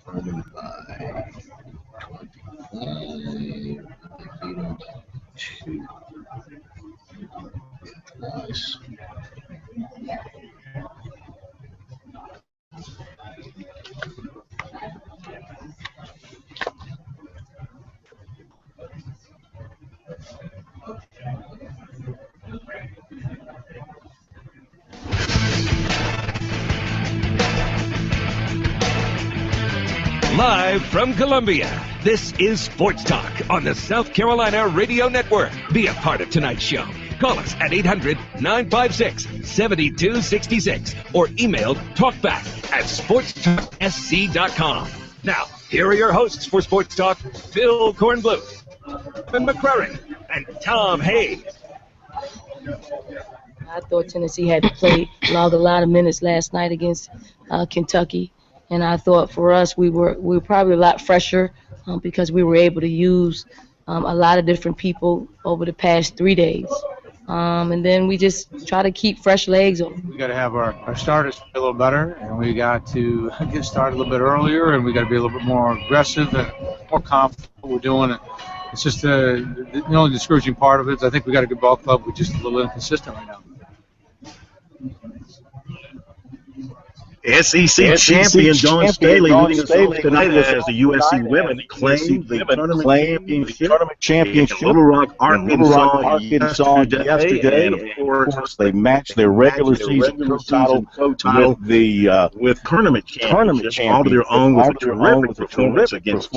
Winning by 25. Beat them two twice. Live from Columbia, this is Sports Talk on the South Carolina Radio Network. Be a part of tonight's show. Call us at 800-956-7266 or email talkback@sportstalksc.com. Now, here are your hosts for Sports Talk, Phil Kornbluth, Ben McCrary, and Tom Hayes. I thought Tennessee had to play logged a lot of minutes last night against Kentucky. And I thought for us, we were probably a lot fresher because we were able to use a lot of different people over the past 3 days. And then we just try to keep fresh legs on. We got to have our starters a little better, and we got to get started a little bit earlier, and we got to be a little bit more aggressive and more confident in what we're doing. It's just the only discouraging part of it is I think we got a good ball club. We're just a little inconsistent right now. SEC champion Dawn Staley leading us off tonight as the USC women claim the tournament championship in Little Rock, Arkansas yesterday. And of course, they matched their regular season co-title with tournament championship all to their own with a terrific performance against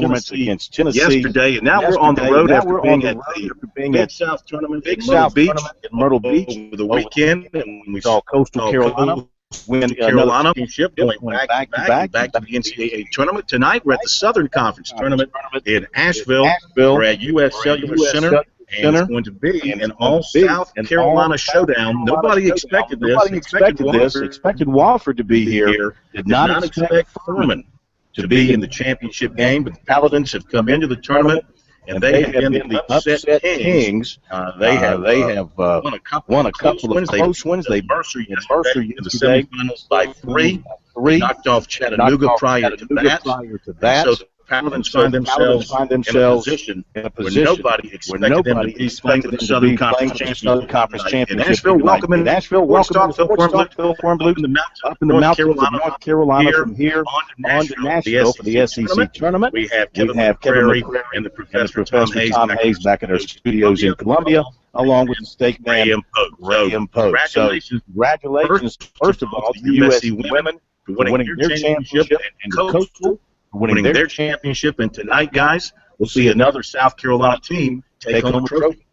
Tennessee yesterday. And now we're on the road after being at the Big South tournament in Myrtle Beach over the weekend, and we saw Coastal Carolina win Carolina championship, going back to the NCAA tournament. Tonight, we're at the Southern Conference tournament in Asheville. We're at U.S. Cellular Center, and it's going to be an all-South Carolina showdown. Nobody expected this. Expected Wofford to be here. Did not expect Furman to be in the championship game, but the Paladins have come into the tournament, and they have been the upset kings. They have won a couple of close wins. They Mercer yesterday in the semifinals by three. Knocked off Chattanooga prior to that. So the Paladins find themselves in a position where nobody expected them to be playing for the Southern Conference Championship. In Nashville, welcome in Phil Kornbluth up in the mountains of North Carolina from here on to Nashville for the SEC tournament. We have Kevin McCrary and the Professor Tom Hayes back at our studios in Columbia, along with the stake man Graham Pope. Congratulations, first of all, to the USC women for winning their championship and the Coastal winning their championship. And tonight, guys, we'll see another South Carolina team take home a trophy.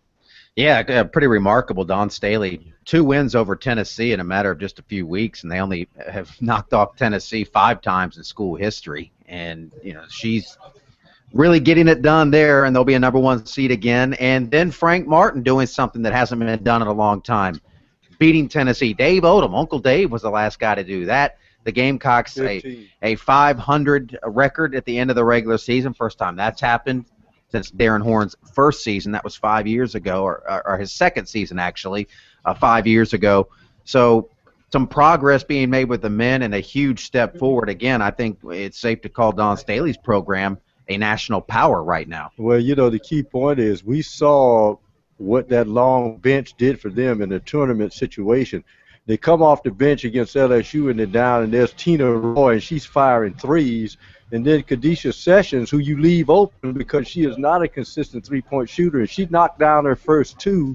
Yeah, pretty remarkable. Dawn Staley, 2 wins over Tennessee in a matter of just a few weeks, and they only have knocked off Tennessee 5 times in school history. And, she's really getting it done there, and they'll be a #1 seed again. And then Frank Martin doing something that hasn't been done in a long time, beating Tennessee. Dave Odom, Uncle Dave, was the last guy to do that. The Gamecocks, a 500 record at the end of the regular season. First time that's happened since Darren Horn's first season. That was 5 years ago, or his second season, actually, 5 years ago. So some progress being made with the men and a huge step forward. Again, I think it's safe to call Dawn Staley's program a national power right now. Well, the key point is we saw what that long bench did for them in a tournament situation. They come off the bench against LSU and they're down, and there's Tina Roy, and she's firing threes. And then Kadisha Sessions, who you leave open because she is not a consistent three-point shooter, and she knocked down her first 2.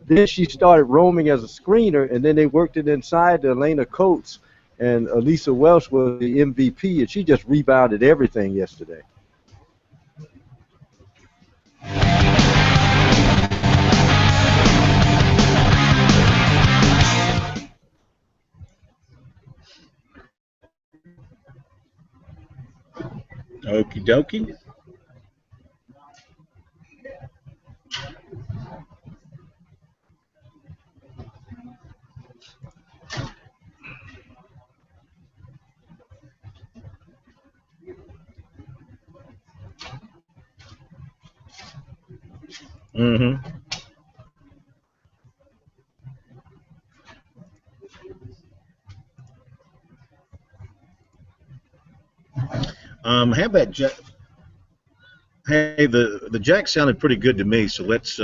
Then she started roaming as a screener, and then they worked it inside to Elena Coates, and Elisa Welsh was the MVP, and she just rebounded everything yesterday. Okie dokie. Have that jack. Hey, the jack sounded pretty good to me, so let's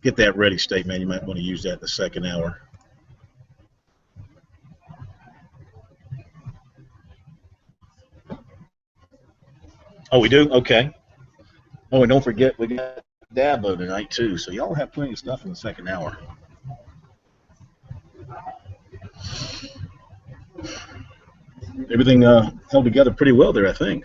get that ready, State Man. You might want to use that in the second hour. Oh, we do? Okay. Oh, and don't forget, we got Dabo tonight, too, so y'all have plenty of stuff in the second hour. Everything held together pretty well there, I think.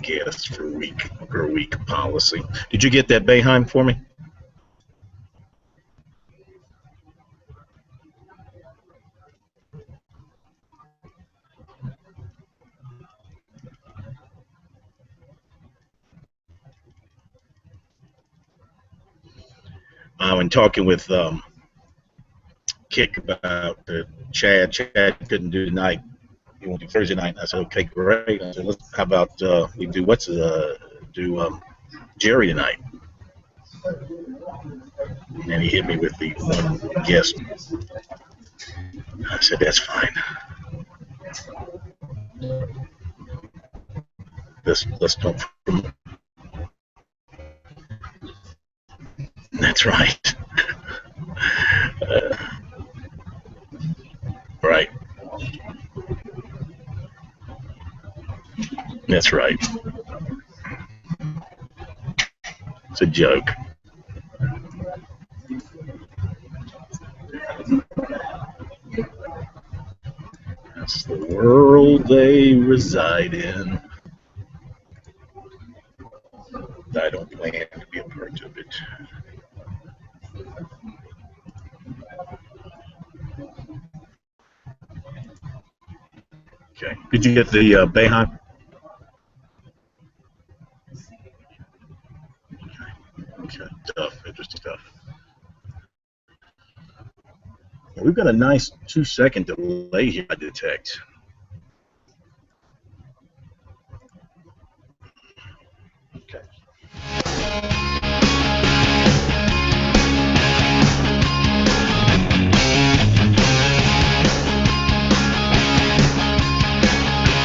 Guests per week policy. Did you get that Bayheim for me? When talking with Kick about Chad couldn't do tonight. He won't do Thursday night. I said, okay, great. I said, how about we do Jerry tonight? And he hit me with the one guest. I said, that's fine. Let's talk. That's right. Right. That's right. It's a joke. That's the world they reside in. I don't plan to be a part of it. Okay. Did you get the Bayheim? Okay. Tough. Interesting stuff. Well, we've got a nice 2-second delay here, I detect. Okay.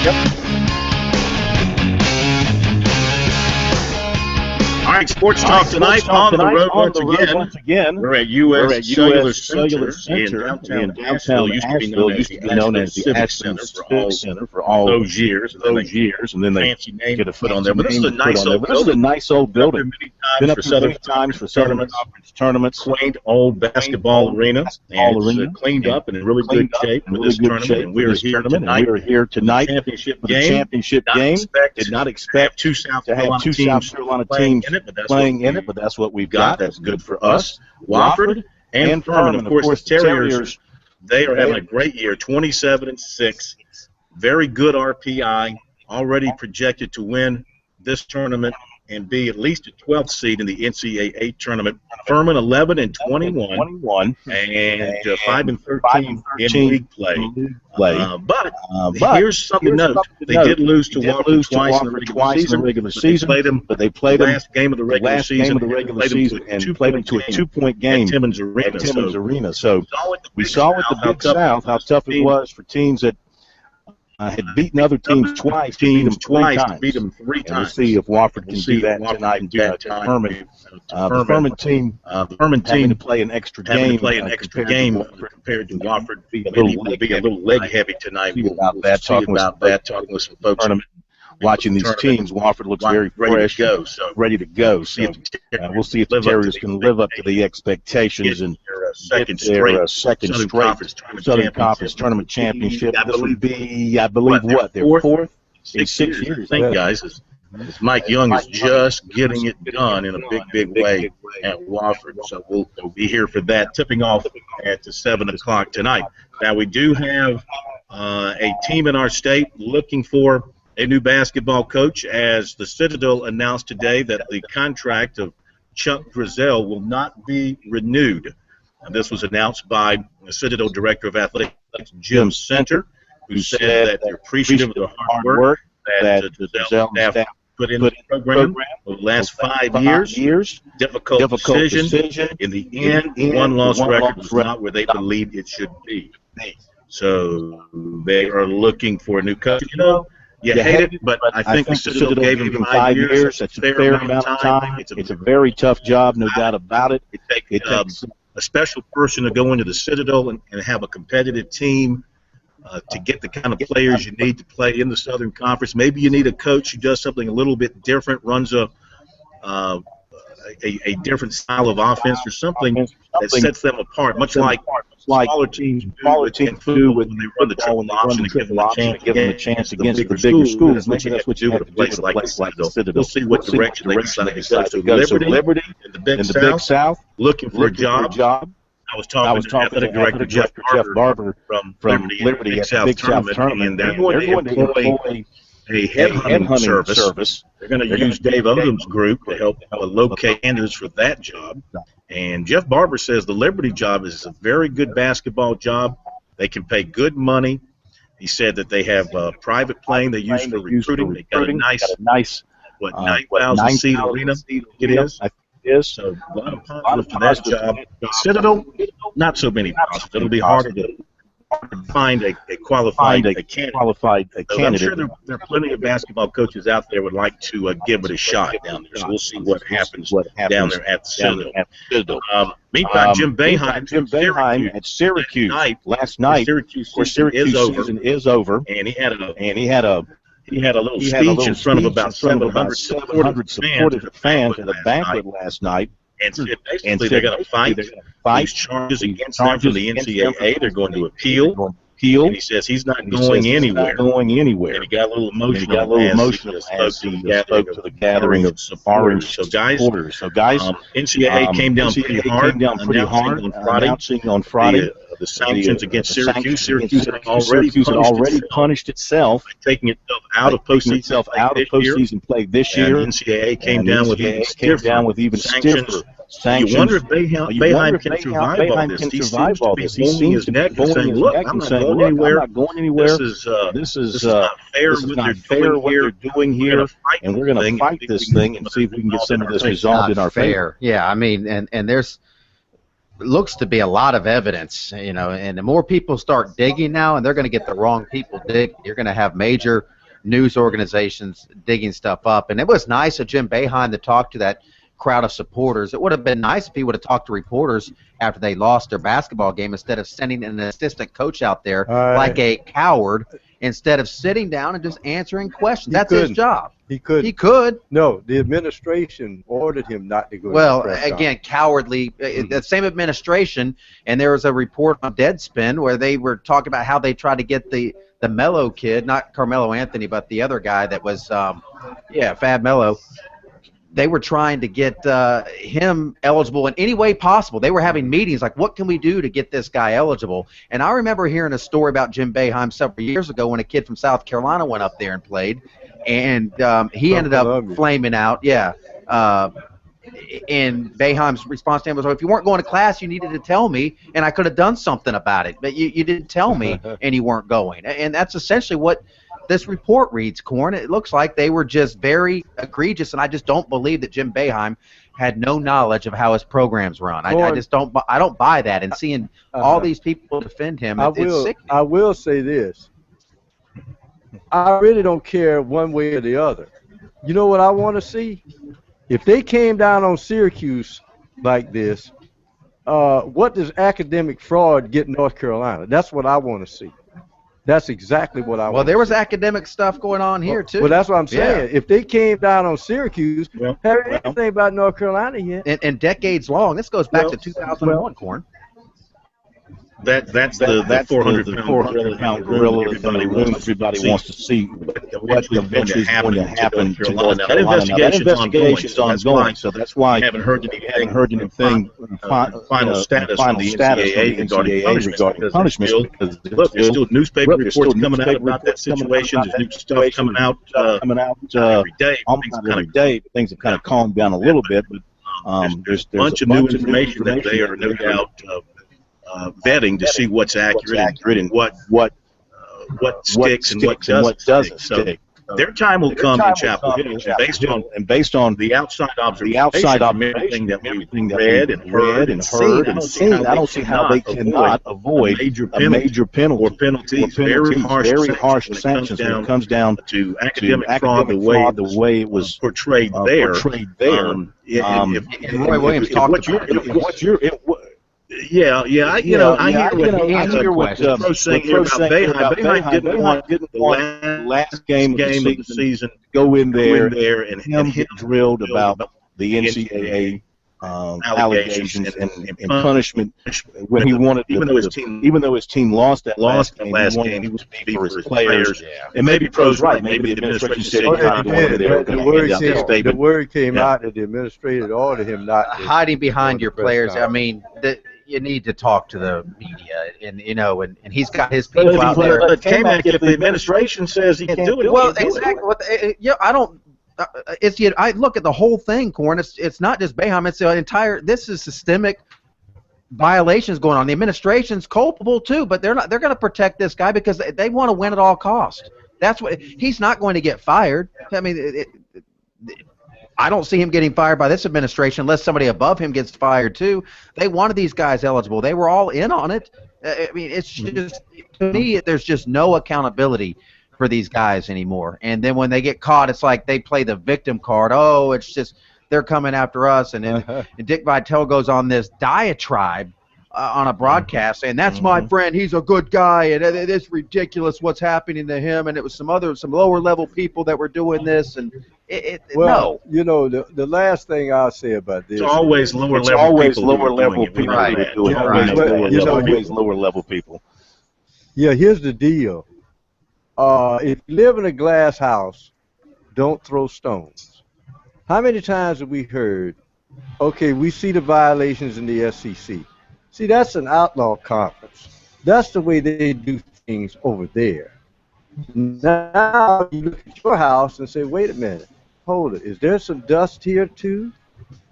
Yep. All right, Sports Talk tonight on the road once again. We're at U.S. Cellular Center in downtown Asheville. Used to be known as the Asheville Civic Center for all those years. And then they get a foot on there. But this is a nice old building. Been up here many times for Southern Conference tournaments. Quaint old basketball arena. And it's cleaned up and in really good shape for this tournament. And we are here tonight for the championship game. Did not expect to have two South Carolina teams playing in it, but that's what we've got. That's good for us. Wofford and Furman. Of course, the Terriers, they are having a great year, 27-6. Very good RPI, already projected to win this tournament and be at least a 12th seed in the NCAA tournament. Furman 11-21 and 5-13 in league play. But here's something to note: they did lose to Wofford twice in the regular season. They played them last game of the regular season and played them to a 2-point game at Timmons Arena. So we saw with the Big South how tough it was for teams that had beaten other teams twice, beat them three times. We'll see if Wofford can do that tonight. The Furman team having to play an extra game compared to Wofford. Be a little leg heavy tonight. We'll see about that. Talking with some folks. Watching these teams, Wofford looks very fresh, ready to go. So we'll see if the Terriers can live up to the expectations and get their second straight Southern Conference Tournament championship. This would be, I believe, what, their fourth in 6 years. I think, guys, is Mike Young is just getting it done in a big way at Wofford. So we'll be here for that, tipping off at 7 o'clock tonight. Now, we do have a team in our state looking for a new basketball coach, as the Citadel announced today that the contract of Chuck Drizel will not be renewed. And this was announced by the Citadel Director of Athletics, Jim Center, who said that they're appreciative of the hard work that Drizel staff put in the program over the last 5 years. Difficult decision. In the end, one-loss record was not where they believed it should be. So they are looking for a new coach. You know, you hate it, but I think the Citadel gave him 5 years. That's a fair amount of time. It's a very tough job, no doubt about it. It takes a special person to go into the Citadel and have a competitive team to get the kind of players you need to play in the Southern Conference. Maybe you need a coach who does something a little bit different, runs a different style of offense or something that sets them apart, much like smaller teams do when they run the triple option and give them a chance against the bigger schools. Maybe that's what you have to do with a place like the Citadel. We'll see what direction they decide to go. So Liberty in the Big South looking for a job. I was talking to Athletic Director Jeff Barber from Liberty at the Big South Tournament, and they're going to employ a headhunting service. They're going to use Dave Odom's group to help locate candidates for that job. And Jeff Barber says the Liberty job is a very good basketball job. They can pay good money. He said that they have a private plane they use for recruiting. They got a nice 9,000-seat arena it is. So a lot of positives for that job. Citadel, not so many positives. It'll be harder to find a qualified candidate. I'm sure there are plenty of basketball coaches out there would like to give it a shot down there. So we'll see what happens down there at the Citadel. Meantime, Jim Boeheim at Syracuse last night. Syracuse season is over, and he had a little speech in front of about 700 supportive fans at a banquet last night. And basically they're going to fight these charges against them from the NCAA. They're going to appeal. And he says he's not going anywhere. And he got a little emotional as he spoke to the gathering of supporters. So guys, NCAA came down pretty hard announcing on Friday the sanctions against Syracuse. Syracuse had already punished itself by taking itself out of postseason play this year. And NCAA came down with even stiffer sanctions. You wonder if Boeheim can survive all this. He seems to be holding his neck and saying, "Look, I'm not going anywhere. This is not fair what they're doing here, and we're going to fight this thing and see if we can get some of this resolved in our favor." Yeah, I mean, and there's looks to be a lot of evidence, you know, and the more people start digging now, and they're going to get the wrong people dig, you're going to have major news organizations digging stuff up. And it was nice of Jim Boeheim to talk to that crowd of supporters. It would have been nice if he would have talked to reporters after they lost their basketball game instead of sending an assistant coach out there like a coward instead of sitting down and just answering questions. That's his job. He could. He could. No, the administration ordered him not to go. Well, again, cowardly. The same administration, and there was a report on Deadspin where they were talking about how they tried to get the Mello kid, not Carmelo Anthony, but the other guy that was, Fab Mello. They were trying to get him eligible in any way possible. They were having meetings like, what can we do to get this guy eligible? And I remember hearing a story about Jim Boeheim several years ago when a kid from South Carolina went up there and played, and he ended up flaming out. Yeah. And Boeheim's response to him was, well, if you weren't going to class, you needed to tell me, and I could have done something about it. But you didn't tell me, and you weren't going. And that's essentially what this report reads, Corn. It looks like they were just very egregious, and I just don't believe that Jim Boeheim had no knowledge of how his programs run. I just don't buy that. And seeing all these people defend him, it's sickening. I will say this. I really don't care one way or the other. You know what I want to see? If they came down on Syracuse like this, what does academic fraud get North Carolina? That's what I want to see. That's exactly what I Well, want there to was see. academic stuff going on here too. Well, that's what I'm saying. Yeah. If they came down on Syracuse, Well, haven't heard anything about North Carolina yet. And decades long. This goes back to 2001, Corn. that's the 400 pound gorilla in the room. Everybody wants to see what what eventually is going to happen to North Now, Carolina. that investigation is ongoing, so that's why you haven't heard you haven't heard anything final status from the NCAA regarding punishments. because Look, there's still newspaper reports coming out about that situation. There's new stuff coming out every day. almost every day. Things have kind of calmed down a little bit, but there's a bunch of new information that they are no doubt vetting to see what's accurate and what sticks and what doesn't stick. So their time will come in Chapel Hill, and based on the outside observation, everything that we've read and heard and seen, I don't see how they cannot avoid a major penalty or penalties, very harsh sanctions when it comes down to academic fraud, the way it was portrayed there. Roy Williams talked about it. Yeah, I hear what Pro's saying here about Boeheim. Boeheim didn't want the last game of the season go in there and hit drilled about the NCAA allegations and punishment when he wanted, even though his team lost that last game, he was to be for his players. And maybe Pro's right. Maybe the administration said The word came out that the administrator ordered him not to hiding behind your players. I mean, you need to talk to the media, and and he's got his people out there. But K-Mac, if the administration says he can't do it, well, exactly. I don't. I look at the whole thing, Corn. It's not just Boeheim. It's the entire. This is systemic violations going on. The administration's culpable too, but they're not. They're going to protect this guy because they want to win at all costs. That's what. He's not going to get fired. I mean, I don't see him getting fired by this administration unless somebody above him gets fired too. They wanted these guys eligible. They were all in on it. I mean, it's just, to me, there's just no accountability for these guys anymore. And then when they get caught, it's like they play the victim card. Oh, it's just they're coming after us. And then Dick Vitale goes on this diatribe on a broadcast saying, that's my friend, he's a good guy, and it's ridiculous what's happening to him. And it was some lower level people that were doing this, and no. You know, the last thing I'll say about this, it's always lower level people. Always lower level people. Yeah, here's the deal. If you live in a glass house, don't throw stones. How many times have we heard, okay, we see the violations in the SEC. See, that's an outlaw conference. That's the way they do things over there. Now you look at your house and say, wait a minute, hold it. Is there some dust here too?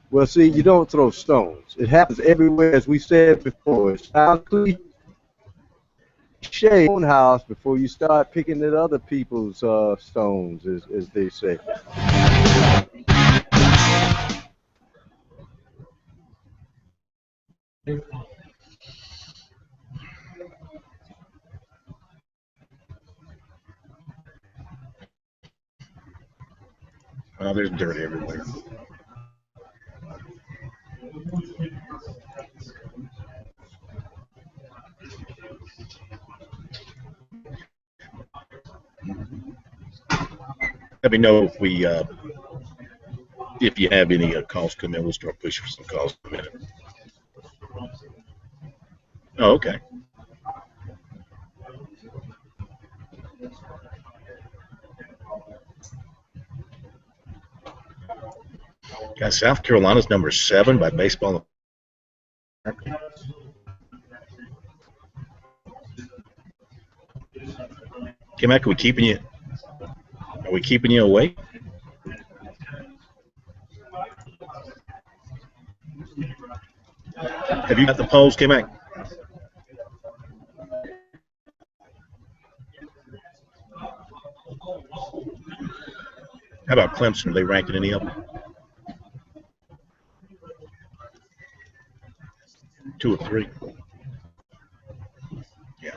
Well, see, you don't throw stones. It happens everywhere, as we said before. It sounds cliche. Own house before you start picking at other people's stones, as they say. Well, there's dirt everywhere. Let me know if you have any calls come in. We'll start pushing for some calls in a minute. Oh, okay. Got South Carolina's number 7 by Baseball America. K-Mac, are we keeping you awake? Have you got the polls, K-Mac? How about Clemson? Are they ranked in any of them? 2 or 3? Yeah.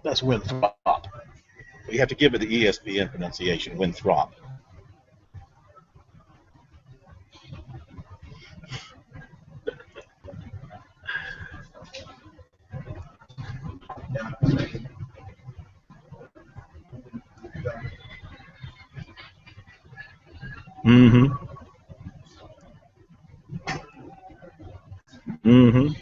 That's Winthrop. You have to give it the ESPN pronunciation, Winthrop. Mm-hmm. Mm-hmm.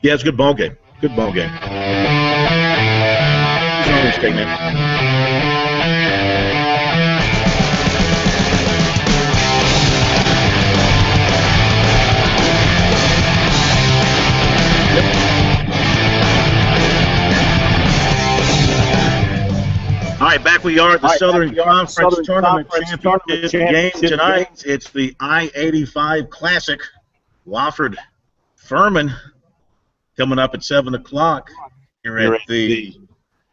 Yeah, it's a good ball game. Good ball game. Orange State now. All right, back we are at the Southern Conference Tournament Championship game tonight. It's the I-85 Classic. Wofford Furman coming up at 7 o'clock here at the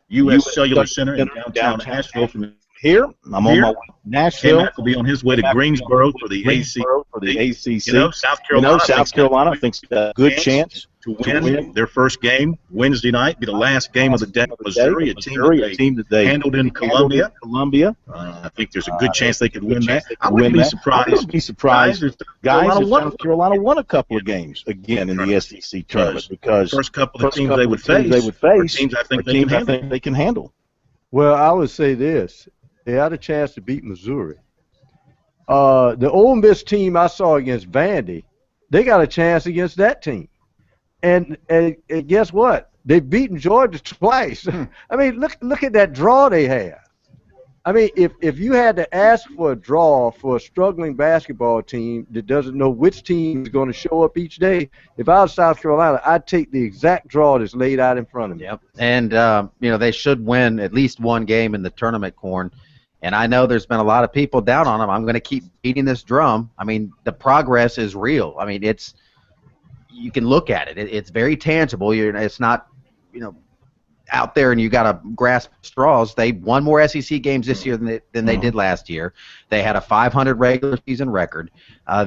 U.S. Cellular Center in downtown Asheville. From Here, I'm on my way to Nashville. K-Mac will be on his way to Greensboro for the ACC. You know, South Carolina thinks a good chance to win their first game Wednesday night. Be the last game of the day. Missouri, a team that they handled in Columbia. I think there's a good chance they could win that. I wouldn't be surprised. Guys, if South Carolina won a couple of games again in the SEC tournament, because first couple of teams they would face teams I think they can handle. Well, I would say this. They had a chance to beat Missouri. The Ole Miss team I saw against Vandy, they got a chance against that team. And guess what? They've beaten Georgia twice. I mean, look at that draw they have. I mean, if you had to ask for a draw for a struggling basketball team that doesn't know which team is going to show up each day, if I was South Carolina, I'd take the exact draw that's laid out in front of me. Yep. And, they should win at least one game in the tournament, Corn. And I know there's been a lot of people down on them. I'm going to keep beating this drum. I mean, the progress is real. I mean, you can look at it. It's very tangible. It's not, out there and you got to grasp straws. They won more SEC games this year than they did last year. They had a 500 regular season record.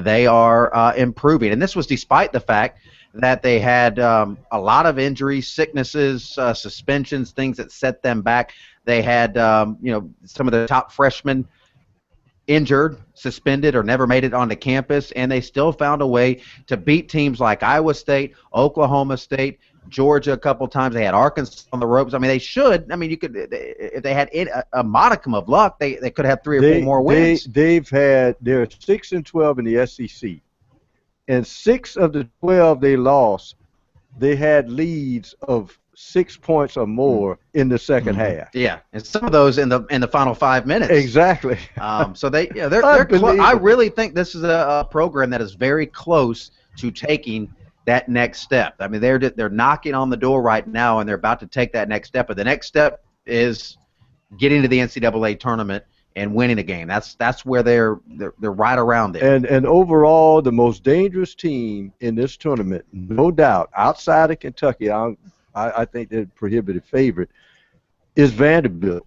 They are improving, and this was despite the fact that they had a lot of injuries, sicknesses, suspensions, things that set them back. They had some of the top freshmen injured, suspended, or never made it onto campus, and they still found a way to beat teams like Iowa State, Oklahoma State, Georgia a couple times. They had Arkansas on the ropes. I mean, they should. I mean, if they had a modicum of luck, they could have 3 or 4 more wins. They're 6-12 in the SEC, and 6 of the 12 they lost, they had leads of 6 points or more in the second half. Yeah, and some of those in the final 5 minutes. Exactly. So they're I really think this is a program that is very close to taking that next step. I mean, they're knocking on the door right now, and they're about to take that next step. But the next step is getting to the NCAA tournament and winning a game. That's where they're right around there. And overall, the most dangerous team in this tournament, no doubt, outside of Kentucky, I think they're prohibitive favorite, is Vanderbilt.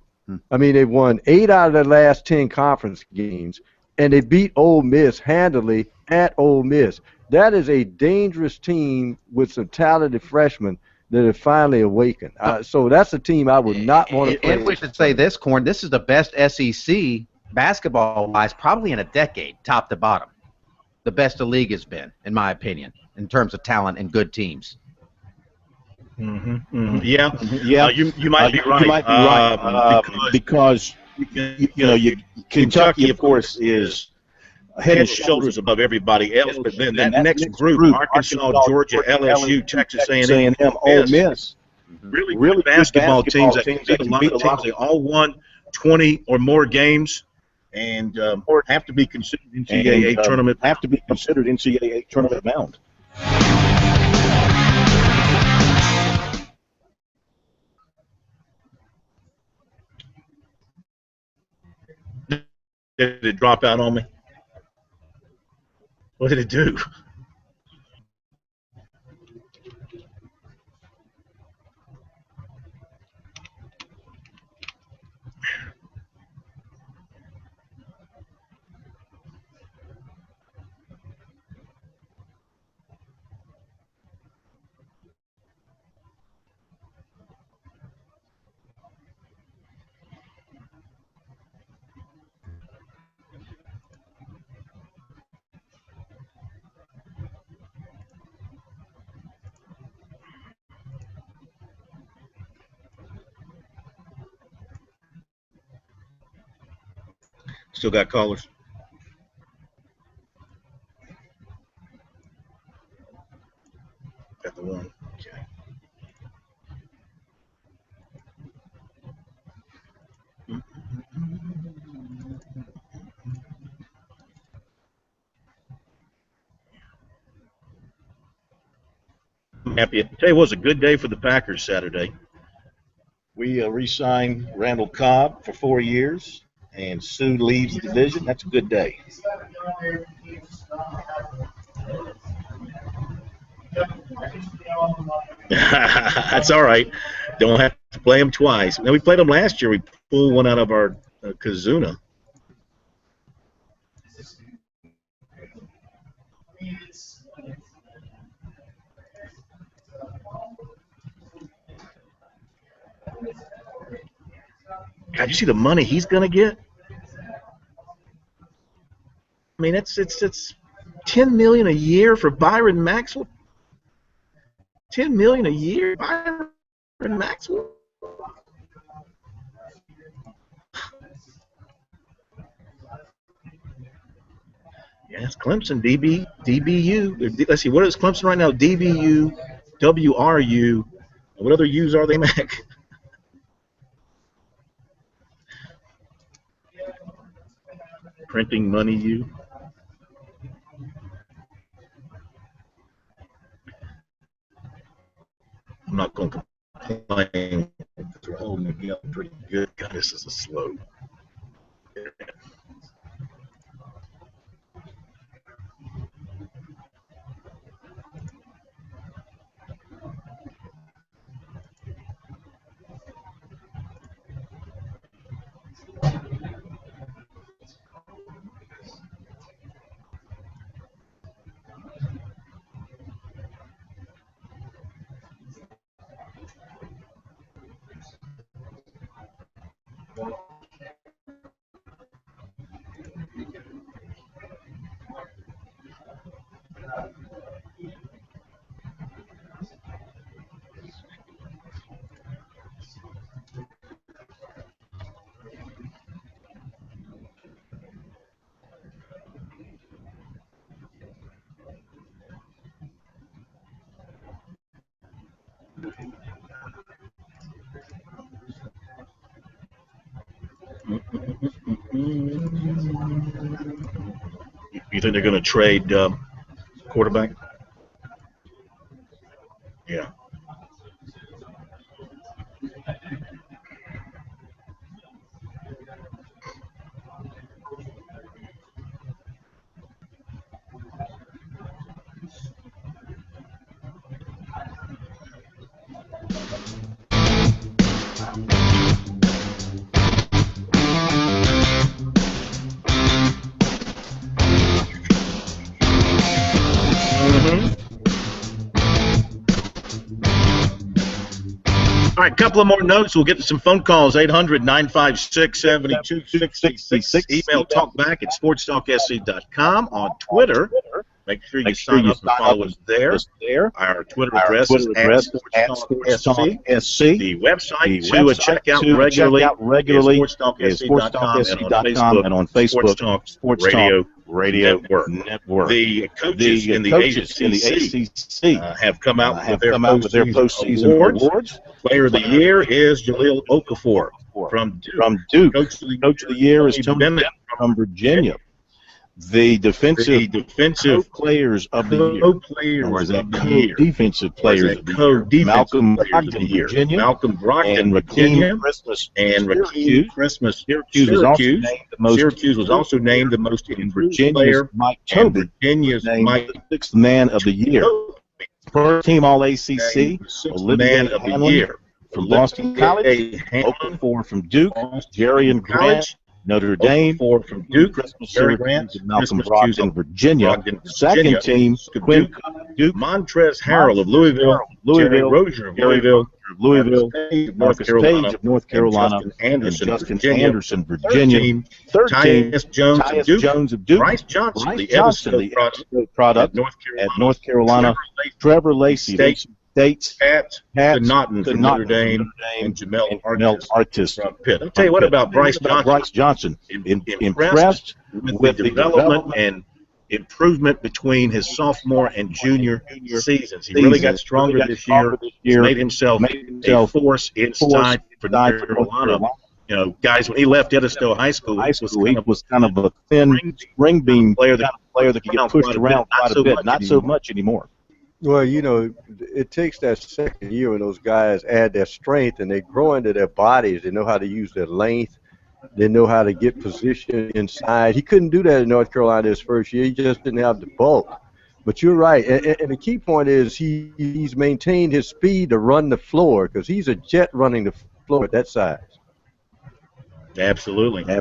I mean, they've won 8 out of their last 10 conference games, and they beat Ole Miss handily at Ole Miss. That is a dangerous team with some talented freshmen that have finally awakened. So that's a team I would not want to play. And we should say this, Corn, this is the best SEC basketball-wise probably in a decade, top to bottom. The best the league has been, in my opinion, in terms of talent and good teams. Yeah. You might be right. Because Kentucky, of course, is head and shoulders above everybody else, but then that next group, Arkansas, Georgia, LSU, Texas A&M, Ole Miss, really good basketball teams that can beat a lot of teams. They all won 20 or more games and have to be considered NCAA tournament. bound. Did it drop out on me? What did it do? Still got callers? Got the one. Okay. I'm happy. Tell you what, it was a good day for the Packers Saturday. We re-signed Randall Cobb for 4 years, and Sue leaves the division. That's a good day. That's all right. Don't have to play them twice. Now, we played them last year. We pulled one out of our Kazuna. God, you see the money he's going to get? I mean, it's $10 million a year for Byron Maxwell. $10 million a year, Byron Maxwell. Yes, Clemson, DBU. Let's see, what is Clemson right now? DBU, WRU. What other U's are they, Mac? Printing money U. I'm not going to complain. They're holding it together pretty good. God, this is a slow. You think they're going to trade quarterback? Yeah. All right, a couple of more notes. We'll get to some phone calls. 800-956-7266. Email talkback@sportstalksc.com. On Twitter, make sure you sign up and follow us there. Our Twitter address is @SportsTalkSC. The website to check out regularly is SportsTalkSC.com and on Facebook, SportsTalk Radio Network. The coaches in the ACC have come out with their postseason awards. Player of the Year is Jaleel Okafor from Duke. Coach of the Year is Tony Bennett from Virginia. The defensive players of the year, or is that co-defensive players of the year? Malcolm Brogdon, Virginia. Malcolm Brogdon, Virginia. And Rakeem Christmas, Syracuse. Syracuse was also named the most improved player. Mike Tobin, Virginia's Mike, the sixth man of the year. First team All-ACC, Olivia of the Year. From Boston College, Okafor from Duke, Jarian Grant, Notre Dame, from Duke, Jerry Grant, Malcolm Brogdon, Virginia. Second team, Quinn Duke, Montrezl Harrell of Louisville, Jerry Rozier of Louisville, Marcus Page of North Carolina, and Justin Anderson, Virginia. Third team, Tyus Jones of Duke, Bryce Johnson, the Evansville product at North Carolina, Trevor Lacey State's Pat Connaughton from Notre Dame, and Jamel Artis from Pitt. I'll tell you what about Bryce Johnson. Impressed with the development and improvement between his sophomore and junior seasons. He really got stronger this year. He's made himself a force inside for North Carolina. You know, guys, when he left Edisto High School, he was kind of a thin spring beam player that could get pushed around quite a bit. Not so much anymore. Well, you know, it takes that second year when those guys add their strength and they grow into their bodies. They know how to use their length. They know how to get position inside. He couldn't do that in North Carolina his first year. He just didn't have the bulk. But you're right. And the key point is he's maintained his speed to run the floor because he's a jet running the floor at that size. Absolutely. All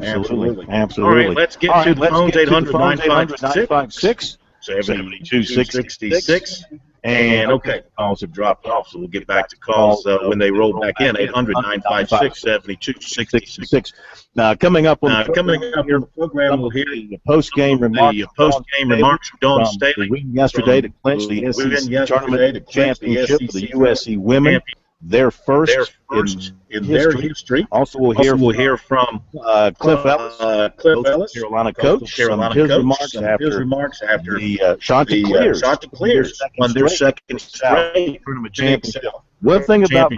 right, let's get to the phones, 800-956. 7266. And, okay, calls have dropped off, so we'll get back to calls when they roll back in, 800-956-7266. Now, coming up on the program, we'll hear the post-game remarks from Dawn Staley. Win yesterday to clinch the SEC tournament championship for the USC women. Their first in their history. Also, we'll hear from Cliff Ellis, Carolina coach. His remarks after the shot to clears on their second straight tournament championship. One thing about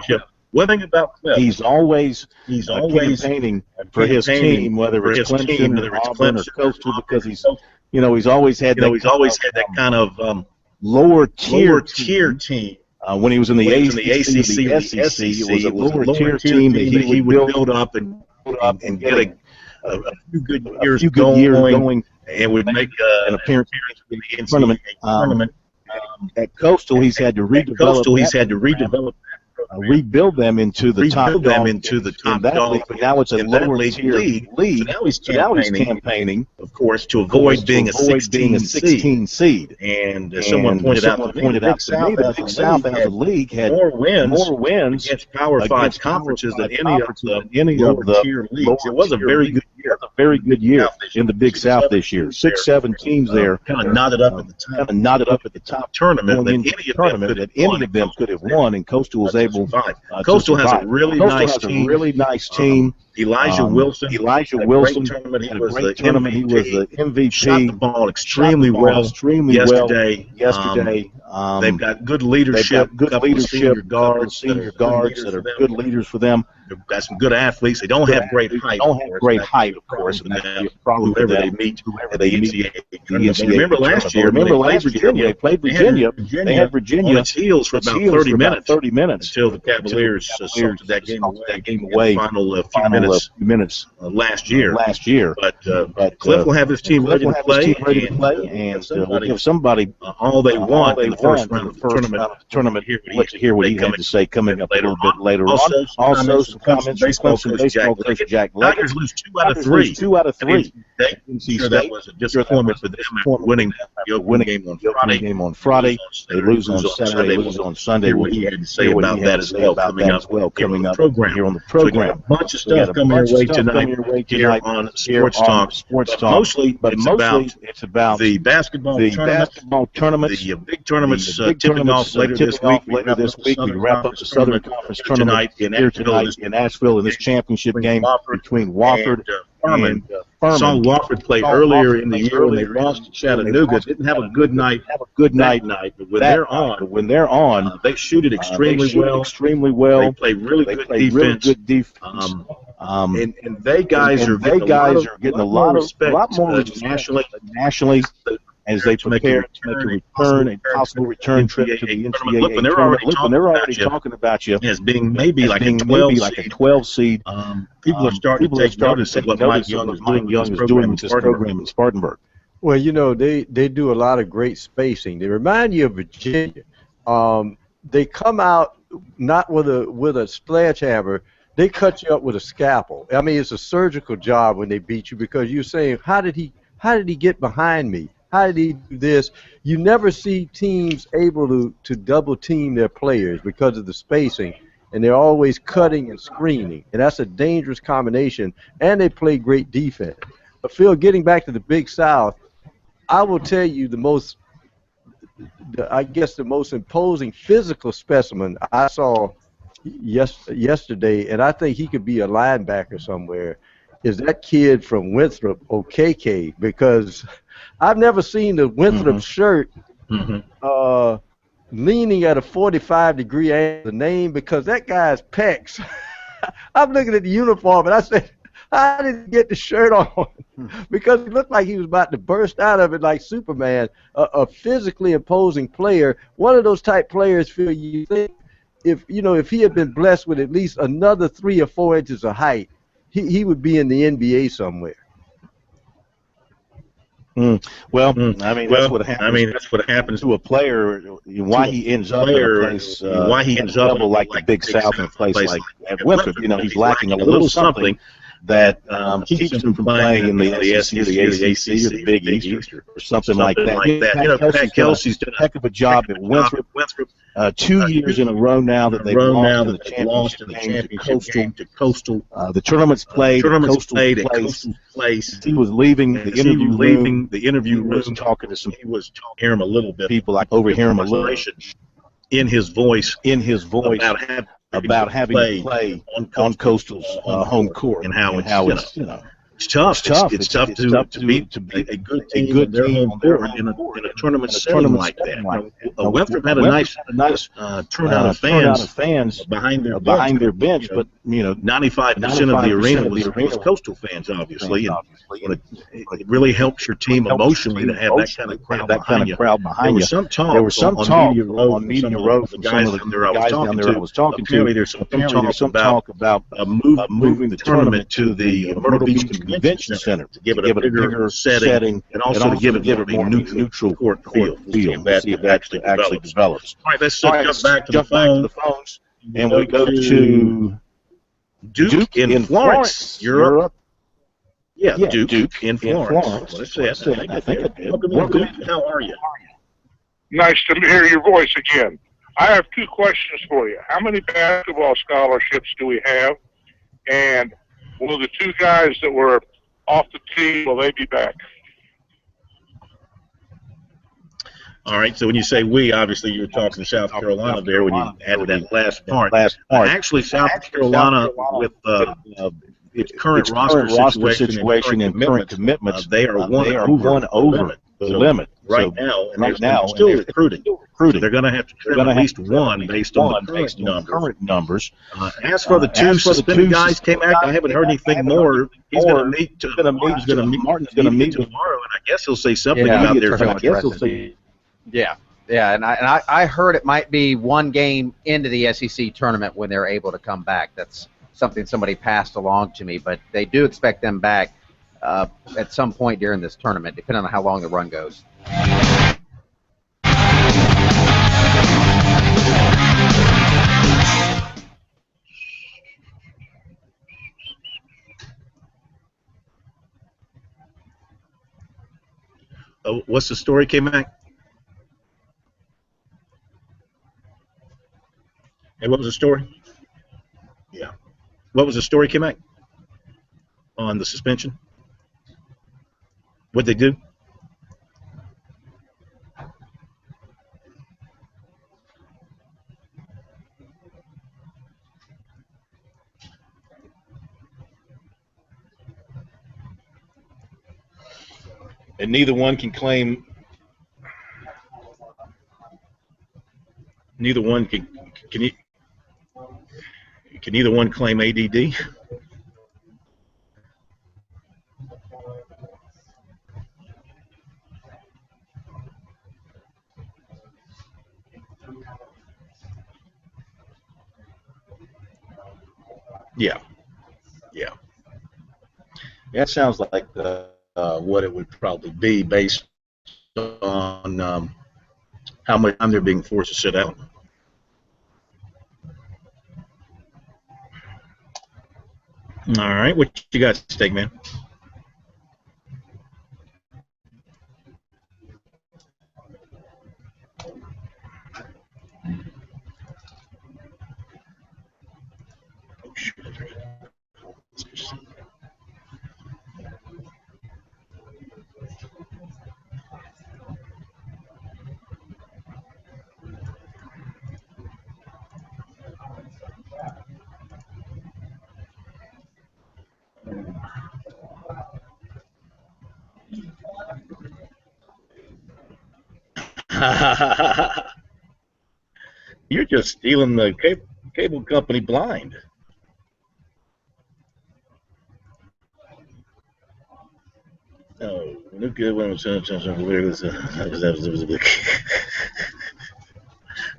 Cliff, he's always campaigning for his team, whether it's Clemson or Auburn or Coastal, because he's always had that kind of lower tier team. When he was in the ACC, the SEC, it was a lower tier team that he would build up and get a few good years going and would make an appearance in the tournament. At Coastal, he's had to redevelop. Rebuild them into the top dog. But now it's a lower tier league. So now he's campaigning, of course, to avoid being a 16 seed. And someone pointed out to me, the Big South as a league had more wins against Power 5 conferences than any of the tier leagues. It was a very good year in the Big South this year. 6-7 teams there, kind of knotted up at the top tournament that any of them could have won, and Coastal was able. Coastal has a really nice team. Elijah Wilson. He was the MVP. Shot the ball extremely well yesterday. They've got good leadership. Senior guards that are good leaders for them. They've got some good athletes. They don't have great height. Of course. And whoever they meet at the NCAA. Remember last year, they played Virginia. They had Virginia on its heels for about 30 minutes until the Cavaliers sorted that game away in the final few minutes last year. But Cliff will have his team ready to play, and we'll give somebody all they want in the first round of the tournament. Hear what he had to say coming up a little bit later on. Also, some comments from baseball coach Jack Leggett. Tigers lose 2 out of 3. That was a disappointment for them after winning the opening game on Friday. They lose on Saturday, they lose on Sunday. What he had to say about that as well coming up here on the program. A bunch of stuff coming your way tonight here on Sports Talk. Mostly it's about the basketball tournament, the big tournaments tipping off later this week. We wrap up the Southern Conference tournament tonight in Asheville in this championship game between Wofford and Furman. Saw Wofford play earlier in the year when they lost to Chattanooga. Didn't have a good night, but when they're on, they shoot it extremely well. They play really good defense. And they guys are getting a lot more respect nationally as they prepare to make a possible return trip to the NCAA tournament. And they're already talking about you as being maybe like a 12 seed. People are starting to take notice of what Mike Young is doing with this program in Spartanburg. Well, you know, they do a lot of great spacing. They remind you of Virginia. They come out not with a sledgehammer. They cut you up with a scalpel. I mean, it's a surgical job when they beat you because you're saying, how did he get behind me? How did he do this? You never see teams able to double team their players because of the spacing, and they're always cutting and screening, and that's a dangerous combination, and they play great defense. But, Phil, getting back to the Big South, I will tell you I guess the most imposing physical specimen I saw yesterday, and I think he could be a linebacker somewhere, is that kid from Winthrop, OKK, because I've never seen the Winthrop shirt leaning at a 45-degree angle, the name, because that guy's pecs. I'm looking at the uniform, and I said, how did he get the shirt on? Because he looked like he was about to burst out of it like Superman, a physically imposing player, one of those type players feel you think if he had been blessed with at least another 3 or 4 inches of height, he would be in the NBA somewhere. Well, I mean, that's what happens to a player. Why he ends up in a place, why he ends up like the Big South, in a place like at Winthrop. He's lacking a little something that keeps him from playing in the SEC, the ACC, or the Big East, or something like that. Pat Kelsey's done a heck of a job at Winthrop. 2 years in a row now that they've lost in the championship to Coastal. The tournament's played at Coastal Place. He was leaving the interview room, talking to some. He was hear him a little bit. People, I overhear him a little in his voice about having to play on Coastal's home court, and how it's it's tough. It's tough to beat a good team on their home court in a tournament setting like that. Winthrop had a nice turnout of fans behind their bench, but 95% of the arena was Coastal fans, obviously, and it really helps your team emotionally to have that kind of crowd behind you. There was some talk on Media Road from some of the guys down there I was talking to. Apparently, there's some talk about moving the tournament to the Myrtle Beach Convention Center to give it a bigger setting, and also to give it more neutral court feel. See if that actually develops. All right, let's jump back to the phones, and we go to Duke in Florence, Europe. Yeah, Duke in Florence. Let's say I think I did. Welcome. How are you? Nice to hear your voice again. I have 2 questions for you. How many basketball scholarships do we have? And will the 2 guys that were off the team, will they be back? All right, so when you say we, obviously you were talking South Carolina there when you added that last part. Actually, South Carolina, with its current roster situation and current commitments, they are one over the limit right now, and they're still recruiting. So they're going to have to trim at least one based on the current numbers. As for the 2 suspended guys, K-Mac, I haven't heard anything more. He's going to meet Martin's going to meet tomorrow, and I guess he'll say something about their future. Yeah, and I heard it might be 1 game into the SEC tournament when they're able to come back. That's something somebody passed along to me, but they do expect them back at some point during this tournament, depending on how long the run goes. What's the story, K-Mac? Hey, what was the story? Yeah. What was the story, K-Mac, on the suspension? What'd they do? And neither one can claim. Neither one can either one claim ADD? Yeah. That sounds like what it would probably be based on how much time they're being forced to sit out. All right, what you got, Steak Man? You're just stealing the cable company blind. Oh, no good one was. I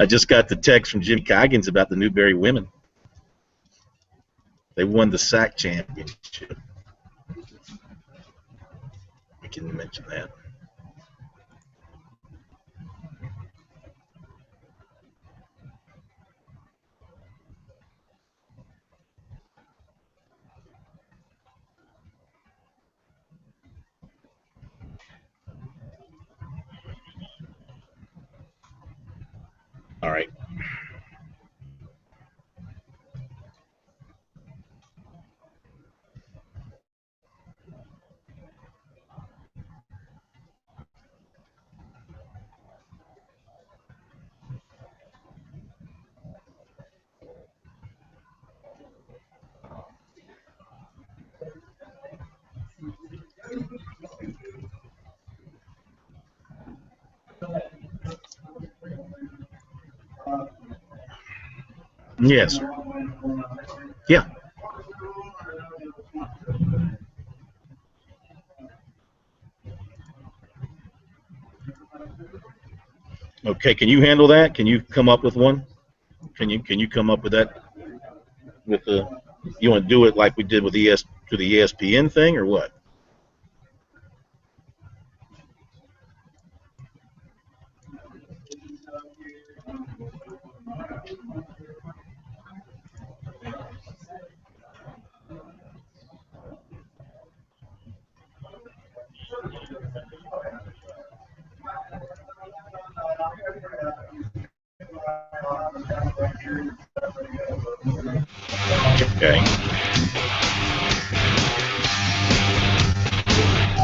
just got the text from Jimmy Coggins about the Newberry women. They won the SAC championship. I can mention that. All right. Yes. Yeah. Okay. Can you handle that? Can you come up with one? Can you come up with that? With the, you want to do it like we did with the ESPN thing, or what? Okay.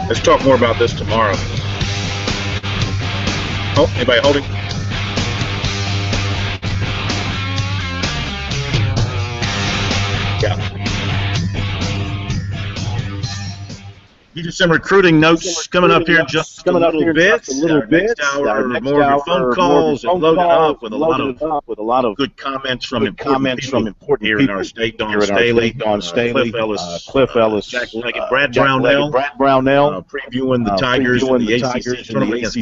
Let's talk more about this tomorrow. Oh, anybody holding? Yeah. Get you some recruiting notes coming up here just a little bit. Next hour, more of your phone calls and loaded up with a lot of good comments from important people here in our state. Don Staley, Cliff Ellis, Jack Leggett, Brad Brownell, previewing the Tigers in the ACC tournament against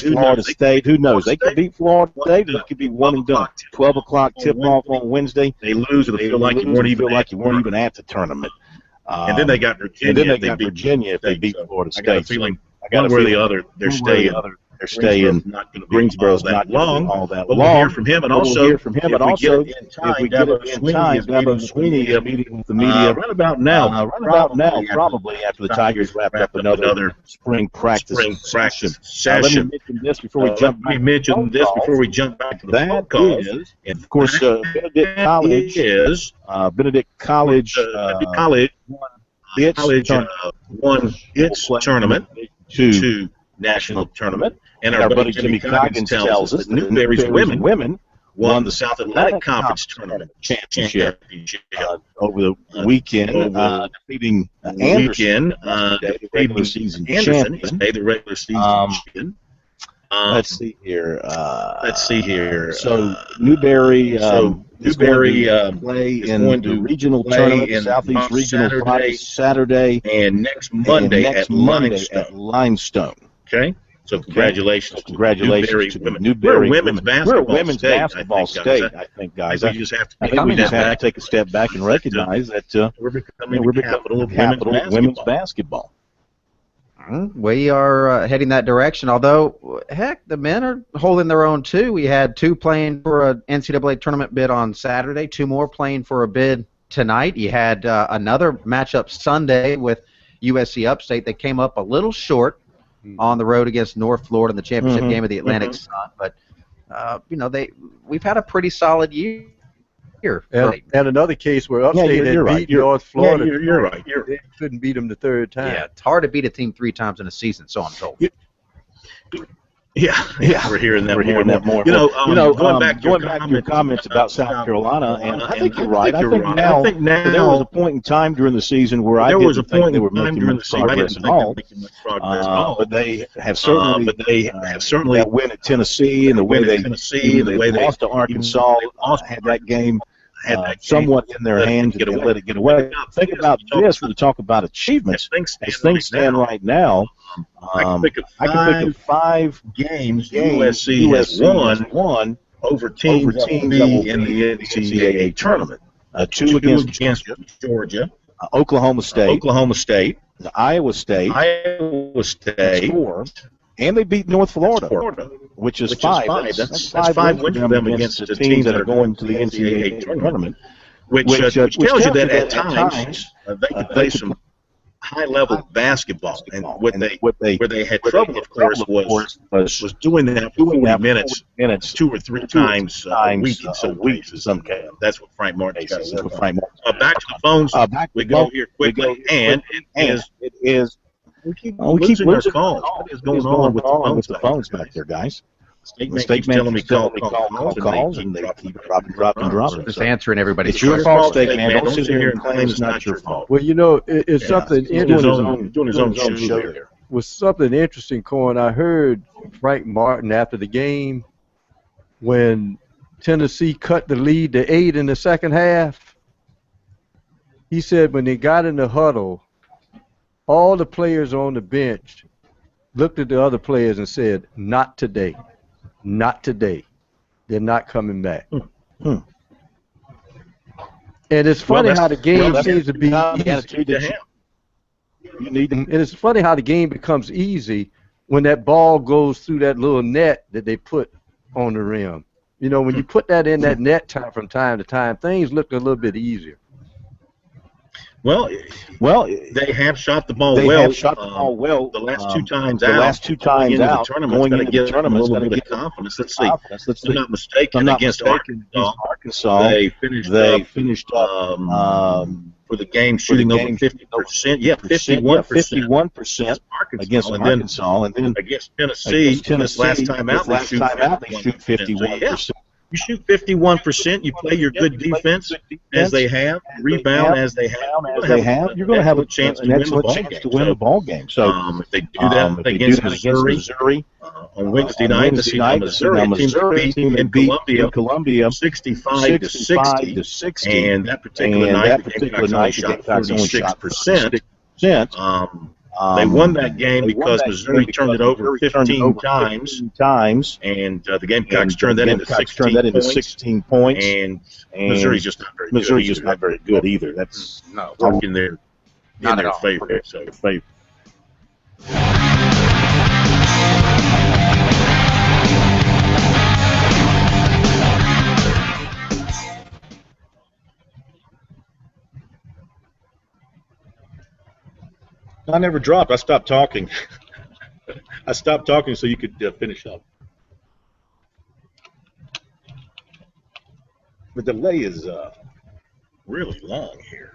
Florida State. Who knows? They could beat Florida State. It could be one and done. 12 o'clock tip-off on Wednesday. They lose, it'll feel like you weren't even at the tournament. And then they got Virginia. If they beat Florida State. I got a feeling one way or the other they're staying. Staying. Not going to be Greensboro's not long. all that long. We'll hear from him, and also if we get it in time, Dabo Sweeney is meeting with the media right about now. Probably after the Tigers wrap up another spring practice session. Let me mention this before we jump back to the phone calls. And of course, Benedict College won its tournament to national tournament, and our buddy Jimmy Coggins tells us that Newberry's women won the South Atlantic Conference tournament championship over the weekend, defeating Anderson, regular season champion. The regular season champion. Let's see here. So Newberry. Newberry play in the regional tournament, Southeast Regional Friday, Saturday, and next Monday at Limestone. Okay, so congratulations to Newberry. We're a women's basketball state, I think, guys. I think we just have to take a step back and recognize that we're becoming the capital of women's basketball. We are heading that direction, although, heck, the men are holding their own, too. We had 2 playing for an NCAA tournament bid on Saturday, 2 more playing for a bid tonight. You had another matchup Sunday with USC Upstate. They came up a little short on the road against North Florida in the championship game of the Atlantic Sun, but, we've had a pretty solid year. And another case where Upstate had beat North Florida. You're right. They couldn't beat them the third time. Yeah, it's hard to beat a team 3 times in a season, so I'm told. Yeah, we're hearing that more and more. Going back to your comments about South Carolina, and I think you're right. I think now there was a point in time during the season where I didn't think they were making much progress at all. But they have certainly, that win at Tennessee and the way they lost to Arkansas, had that game somewhat in their hands and let it get away. Think about this when you talk about achievements. As things stand right now, I can think of five games USC has won over teams that will be in the NCAA tournament. Two against Georgia, Oklahoma State, Iowa State, four, and they beat North Florida, which is five. That's five wins for them against the teams that are going to the NCAA tournament, which tells you that at times they can play some high-level basketball, and where they had trouble, of course, was doing that for 40 minutes 2 or 3 times a week in some cases. That's what Frank Martin says. Back to the phones we go here quickly, and it is we keep losing our calls. What is going on with the phones back there, guys? The state man telling me call calls, and they keep dropping. Just answering everybody's It's your fault, state man. Don't sit here and claim it's not your fault. Well, it's something interesting. Doing his own show here. Was something interesting, Cohen. I heard Frank Martin after the game when Tennessee cut the lead to 8 in the second half. He said when they got in the huddle, all the players on the bench looked at the other players and said, "Not today. Not today. They're not coming back." And it's funny how the game seems to be easy. And it's funny how the game becomes easy when that ball goes through that little net that they put on the rim. When you put that in that net from time to time, things look a little bit easier. Well, they have shot the ball well. The last two times going into the tournament, it's going to get a little bit of confidence. Let's see. If I'm not mistaken, against Arkansas, they finished for the game shooting over 50%. Yeah, 51% against Arkansas, and then against Tennessee, last time out, they shoot 51%. You shoot 51%. You play your good defense as they have, rebound as they have. You're going to have a chance to win the ball game. So if they do that against Missouri on Wednesday night, Missouri team in Columbia, 65 to 60, and that particular night, the Gamecocks only shot 46%. They won that game because Missouri turned it over 15 times, and the Gamecocks turned that into 16 points. And Missouri's just not very good either. That's not working in their favor. I never dropped. I stopped talking. I stopped talking so you could finish up. The delay is really long here.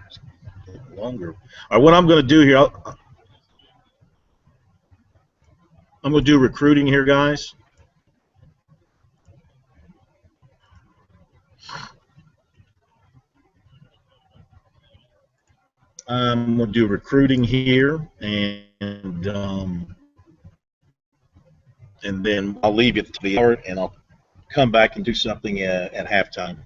Longer. All right, what I'm going to do here, I'm going to do recruiting here, guys. I'm going to do recruiting here, and then I'll leave it to the hour, and I'll come back and do something at halftime.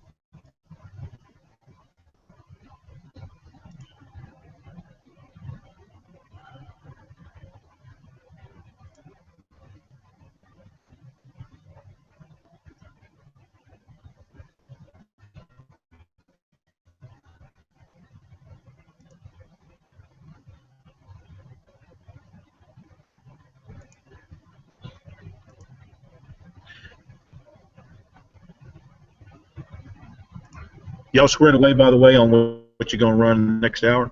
Y'all squared away, by the way, on what you're going to run next hour?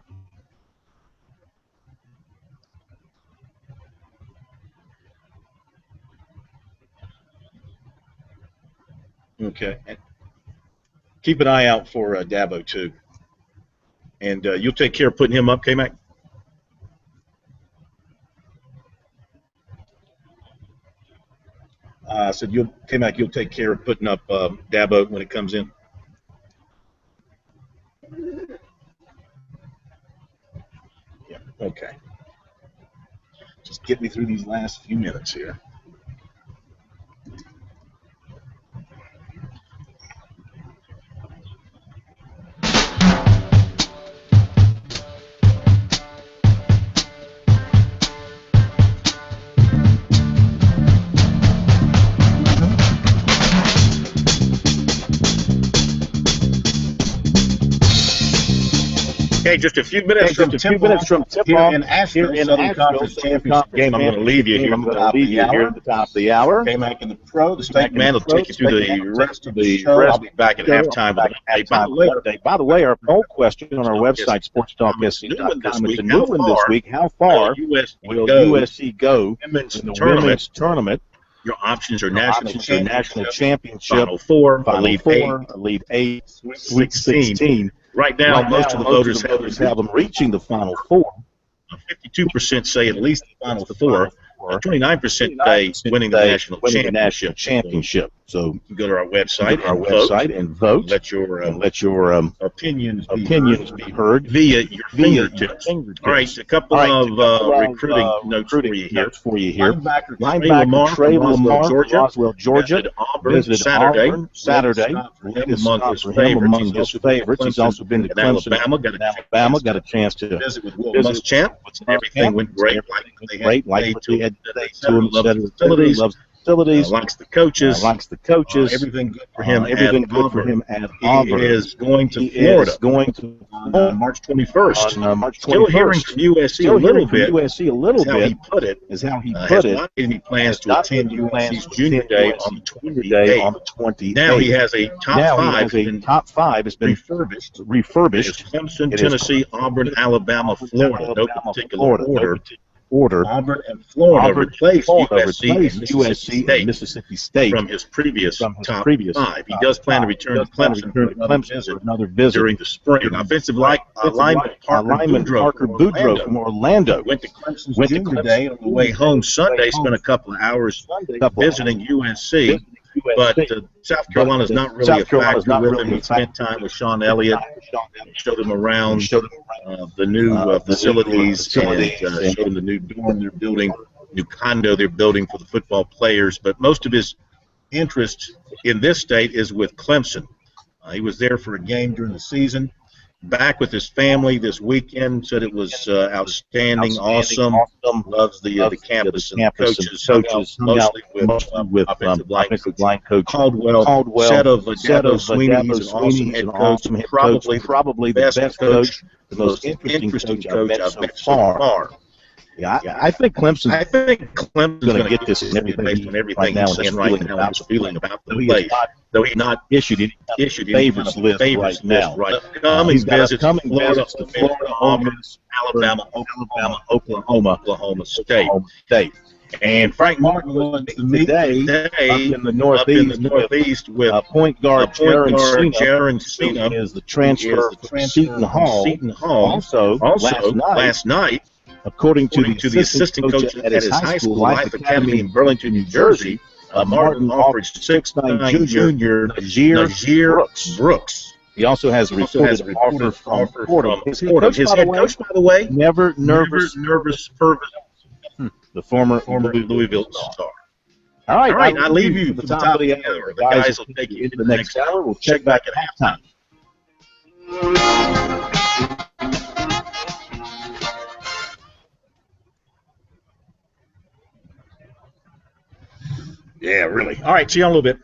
Okay. Keep an eye out for Dabo, too. And you'll take care of putting him up, K-Mac? Said K-Mac, you'll take care of putting up Dabo when it comes in. Yeah. Okay. Just get me through these last few minutes here. Okay, just a few minutes from tip-off here in Asheville, Southern Conference Championship game. I'm going to leave you here at the top of the hour. K-Mac and the Pro, the state man, will take you through the rest of the show. I'll be back at halftime with an update. By the way, our poll question on our website, SportsTalkSC.com, is moving this week. How far will USC go in the women's tournament? Your options are national championship, Final Four, Elite Eight, Sweet 16. Right now, most of the voters have them reaching the Final Four. 52% say at least the Final Four. 29% say winning the national championship. So you can go to our website and vote. Let your opinions be heard via your fingertips. All right, a couple of recruiting notes for you here. Linebacker Trey Lamar from Roswell, Georgia, visited Auburn Saturday. Latest stop for him among his favorites. He's also been to Clemson and Alabama. Got a chance to visit with Will Muschamp. Everything went great. Like what they had to him. Loves facilities. Likes the coaches. Everything good for him. At Auburn. He is going to Florida. On March 21st. Still hearing from USC a little bit. Is how he put it. He plans to attend USC's Junior Day on the 28th. Now he has a top five. Has been refurbished. Clemson, Tennessee, Auburn, Alabama, Florida. No particular order. Auburn and Florida replaced USC and Mississippi State from his previous top five. He does plan to return to Clemson for another visit during the spring. Offensive lineman Parker Boudreaux from Orlando went to Clemson's Junior Day on the way home Sunday. Spent a couple of hours visiting USC. But South Carolina's not really a factor with him. He spent time with Sean Elliott, showed him around the new facilities, and showed him the new dorm they're building, new condo they're building for the football players. But most of his interest in this state is with Clemson. He was there for a game during the season. Back with his family this weekend, said it was outstanding, awesome. Loves the campus and the coaches. Mostly with offensive line coach Caldwell. Said of Dabo Sweeney, he's an awesome head coach. Probably the best coach, the most interesting coach I've met so far. Yeah, I think Clemson's going to get this in everything based on everything he's saying right now and his feeling about the place. Though he's not issued any favorites list right now. Coming visits Florida, Auburn, Alabama, Oklahoma State. And Frank Martin was to meet today up in the Northeast with point guard Jaron Cena, is the transfer from Seton Hall. Also last night, according to the assistant coach at his high school, Life Academy in Burlington, New Jersey, Martin offered 6'9" junior Najir Brooks. He also has a reported offer from Fordham. His head coach, by the way, never nervous the former Louisville star. All right, I leave you to the top of the hour. The guys will take you into the next hour. We'll check back at halftime. Yeah, really. All right, see you in a little bit.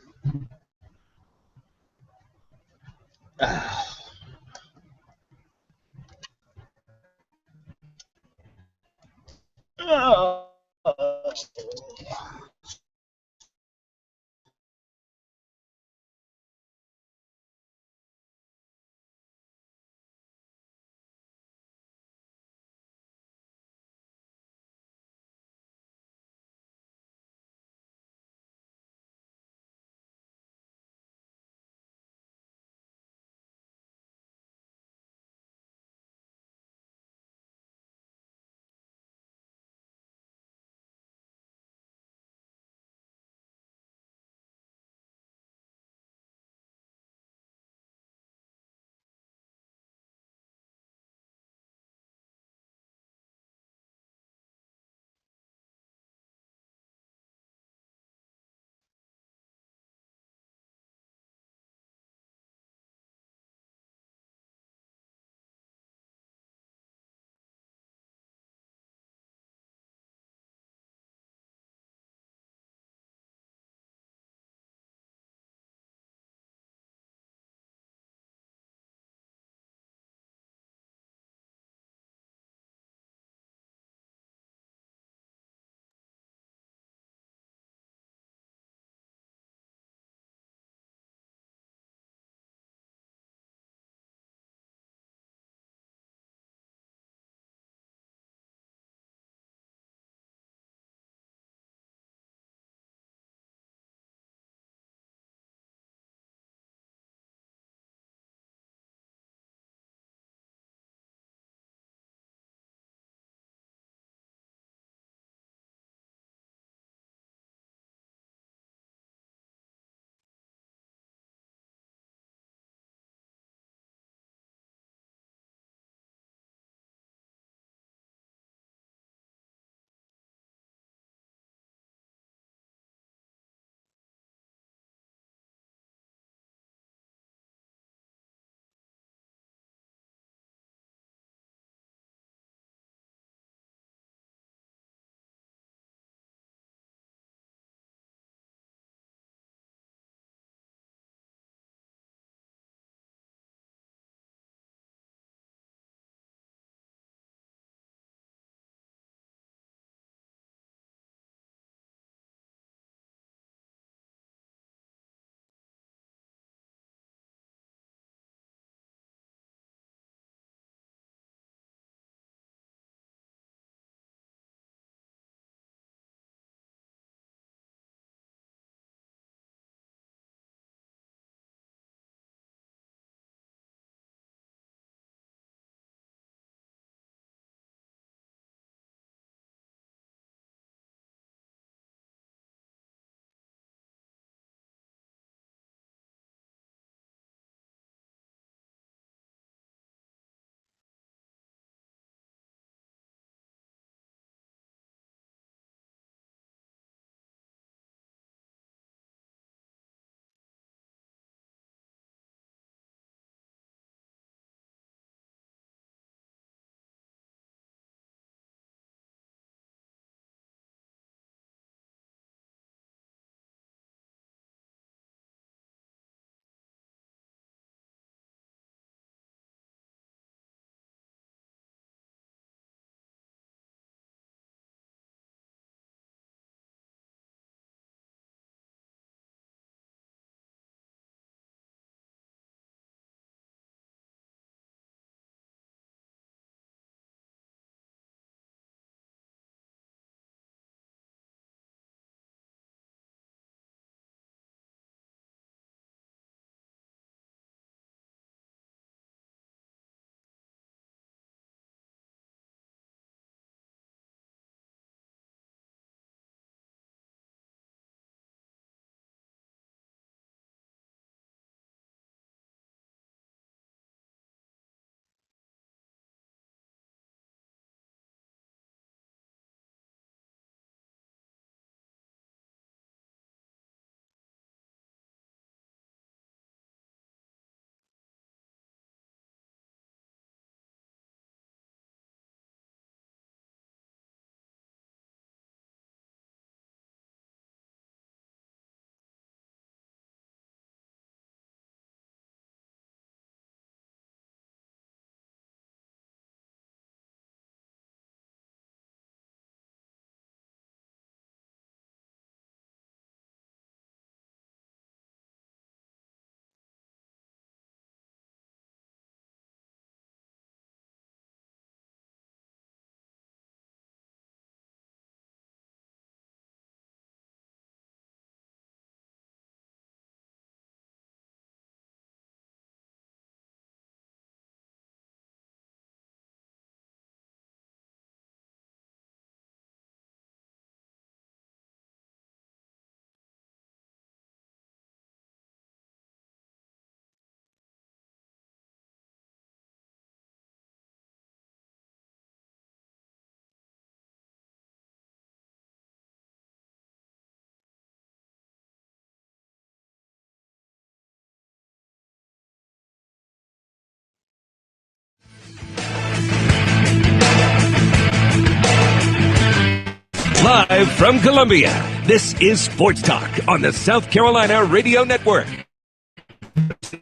Live from Columbia, this is Sports Talk on the South Carolina Radio Network.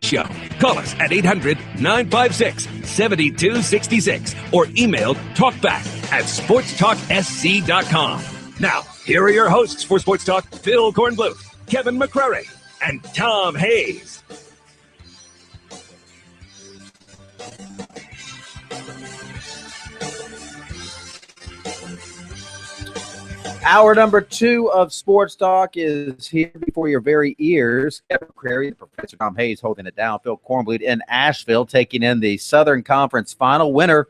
Show. Call us at 800-956-7266 or email talkback@sportstalksc.com. Now, here are your hosts for Sports Talk, Phil Kornbluth, Kevin McCrary, and Tom Hayes. Hour number 2 of Sports Talk is here before your very ears. Kevin McCrary, Professor Tom Hayes holding it down. Phil Kornbluth in Asheville taking in the Southern Conference final. Winner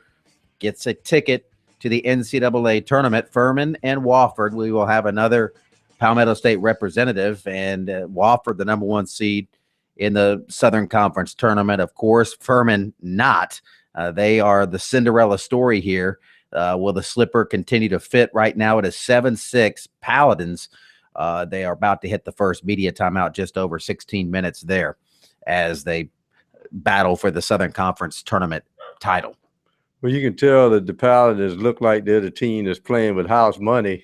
gets a ticket to the NCAA tournament. Furman and Wofford. We will have another Palmetto State representative, and Wofford, the number 1 seed in the Southern Conference tournament. Of course, Furman not. They are the Cinderella story here. Will the slipper continue to fit? Right now it is 7-6 Paladins. They are about to hit the first media timeout, just over 16 minutes there as they battle for the Southern Conference tournament title. Well, you can tell that the Paladins look like they're the team that's playing with house money.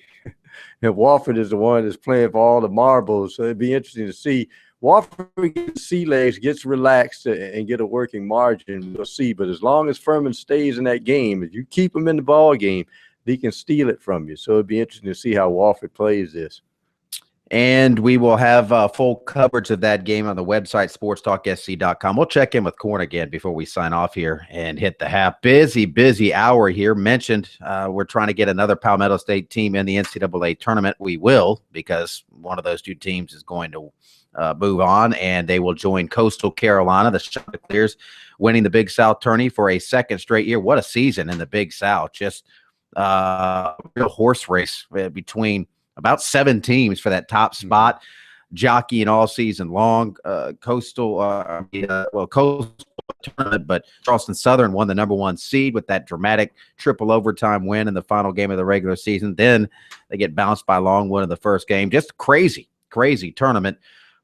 And Wofford is the one that's playing for all the marbles. So it'd be interesting to see. Wofford gets sea legs, gets relaxed, and get a working margin. We'll see. But as long as Furman stays in that game, if you keep them in the ball game, they can steal it from you. So it'd be interesting to see how Wofford plays this. And we will have full coverage of that game on the website, sportstalksc.com. We'll check in with Corn again before we sign off here and hit the half. Busy hour here. Mentioned we're trying to get another Palmetto State team in the NCAA tournament. We will, because one of those 2 teams is going to move on, and they will join Coastal Carolina, the Chanticleers, winning the Big South tourney for a second straight year. What a season in the Big South. Just a real horse race between about 7 teams for that top spot, jockeying all season long. Coastal tournament, but Charleston Southern won the number 1 seed with that dramatic triple overtime win in the final game of the regular season. Then they get bounced by Longwood in the first game. Just crazy tournament.